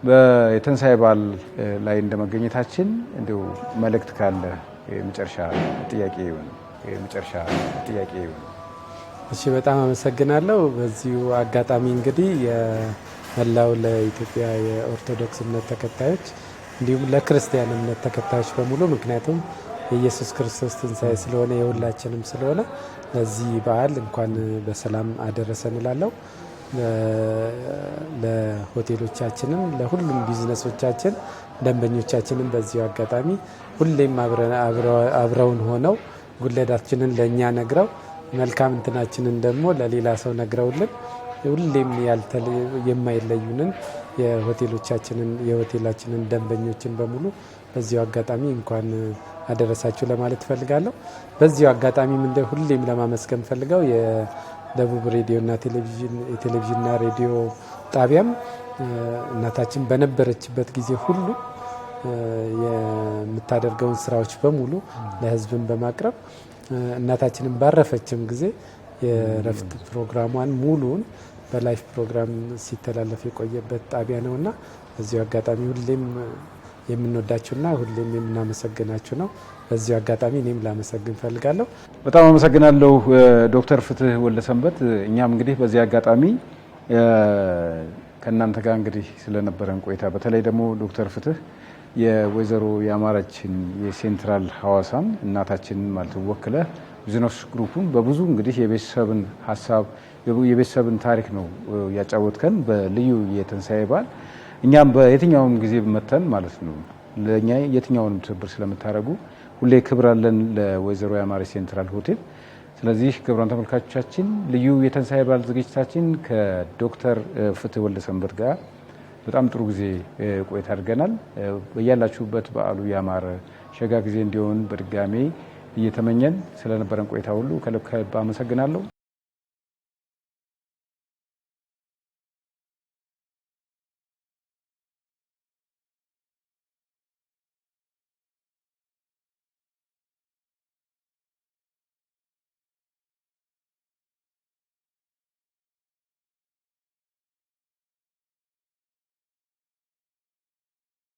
በትንሳኤ በዓል ላይ እንደመገኘታችን እንደው መልእክት ካለ የመጨረሻ ጥያቄ ይሁን። እሺ፣ በጣም አመሰግናለሁ። በዚሁ አጋጣሚ እንግዲህ የመላው ለኢትዮጵያ የኦርቶዶክስ እምነት ተከታዮች እንዲሁም ለክርስቲያን እምነት ተከታዮች በሙሉ ምክንያቱም የኢየሱስ ክርስቶስ ትንሳኤ ስለሆነ የሁላችንም ስለሆነ ለዚህ በዓል እንኳን በሰላም አደረሰን እላለሁ። ለሆቴሎቻችንም ለሁሉም ቢዝነሶቻችን ደንበኞቻችንም በዚሁ አጋጣሚ ሁሌም አብረውን ሆነው ጉለታችንን ለእኛ ነግረው መልካም እንትናችንን ደግሞ ለሌላ ሰው ነግረውልን ሁሌም የማይለዩንን የሆቴላችንን ደንበኞችን በሙሉ በዚሁ አጋጣሚ እንኳን አደረሳችሁ ለማለት ፈልጋለሁ። በዚሁ አጋጣሚ ሁሌም ለማመስገን ፈልገው የደቡብ ሬዲዮና ቴሌቪዥንና ሬዲዮ ጣቢያም እናታችን በነበረችበት ጊዜ ሁሉ የምታደርገውን ስራዎች በሙሉ ለሕዝብን በማቅረብ እናታችንን ባረፈችም ጊዜ የረፍት ፕሮግራሟን ሙሉውን በላይፍ ፕሮግራም ሲተላለፍ የቆየበት ጣቢያ ነውና በዚሁ አጋጣሚ ሁሌም የምንወዳችሁና ሁሌም የምናመሰግናችሁ ነው። በዚሁ አጋጣሚ እኔም ላመሰግን ፈልጋለሁ። በጣም አመሰግናለሁ ዶክተር ፍትህ ወልደሰንበት። እኛም እንግዲህ በዚህ አጋጣሚ ከእናንተ ጋር እንግዲህ ስለነበረን ቆይታ በተለይ ደግሞ ዶክተር ፍትህ የወይዘሮ ያማረችን የሴንትራል ሐዋሳን እናታችንን ማለት ወክለ ቢዝነስ ግሩፑን በብዙ እንግዲህ የቤተሰብን ሀሳብ የቤተሰብን ታሪክ ነው ያጫወትከን በልዩ የትንሳኤ በዓል። እኛም በየትኛውም ጊዜ መተን ማለት ነው ለኛ የትኛውንም ትብብር ስለምታደርጉ ሁሌ ክብር አለን ለወይዘሮ ያማረች ሴንትራል ሆቴል። ስለዚህ ክቡራን ተመልካቾቻችን ልዩ የትንሳኤ በዓል ዝግጅታችን ከዶክተር ፍትህ ወልደሰንበት ጋር በጣም ጥሩ ጊዜ ቆይታ አድርገናል። በያላችሁበት በዓሉ ያማረ ሸጋ ጊዜ እንዲሆን በድጋሜ እየተመኘን ስለነበረን ቆይታ ሁሉ ከልብ አመሰግናለሁ።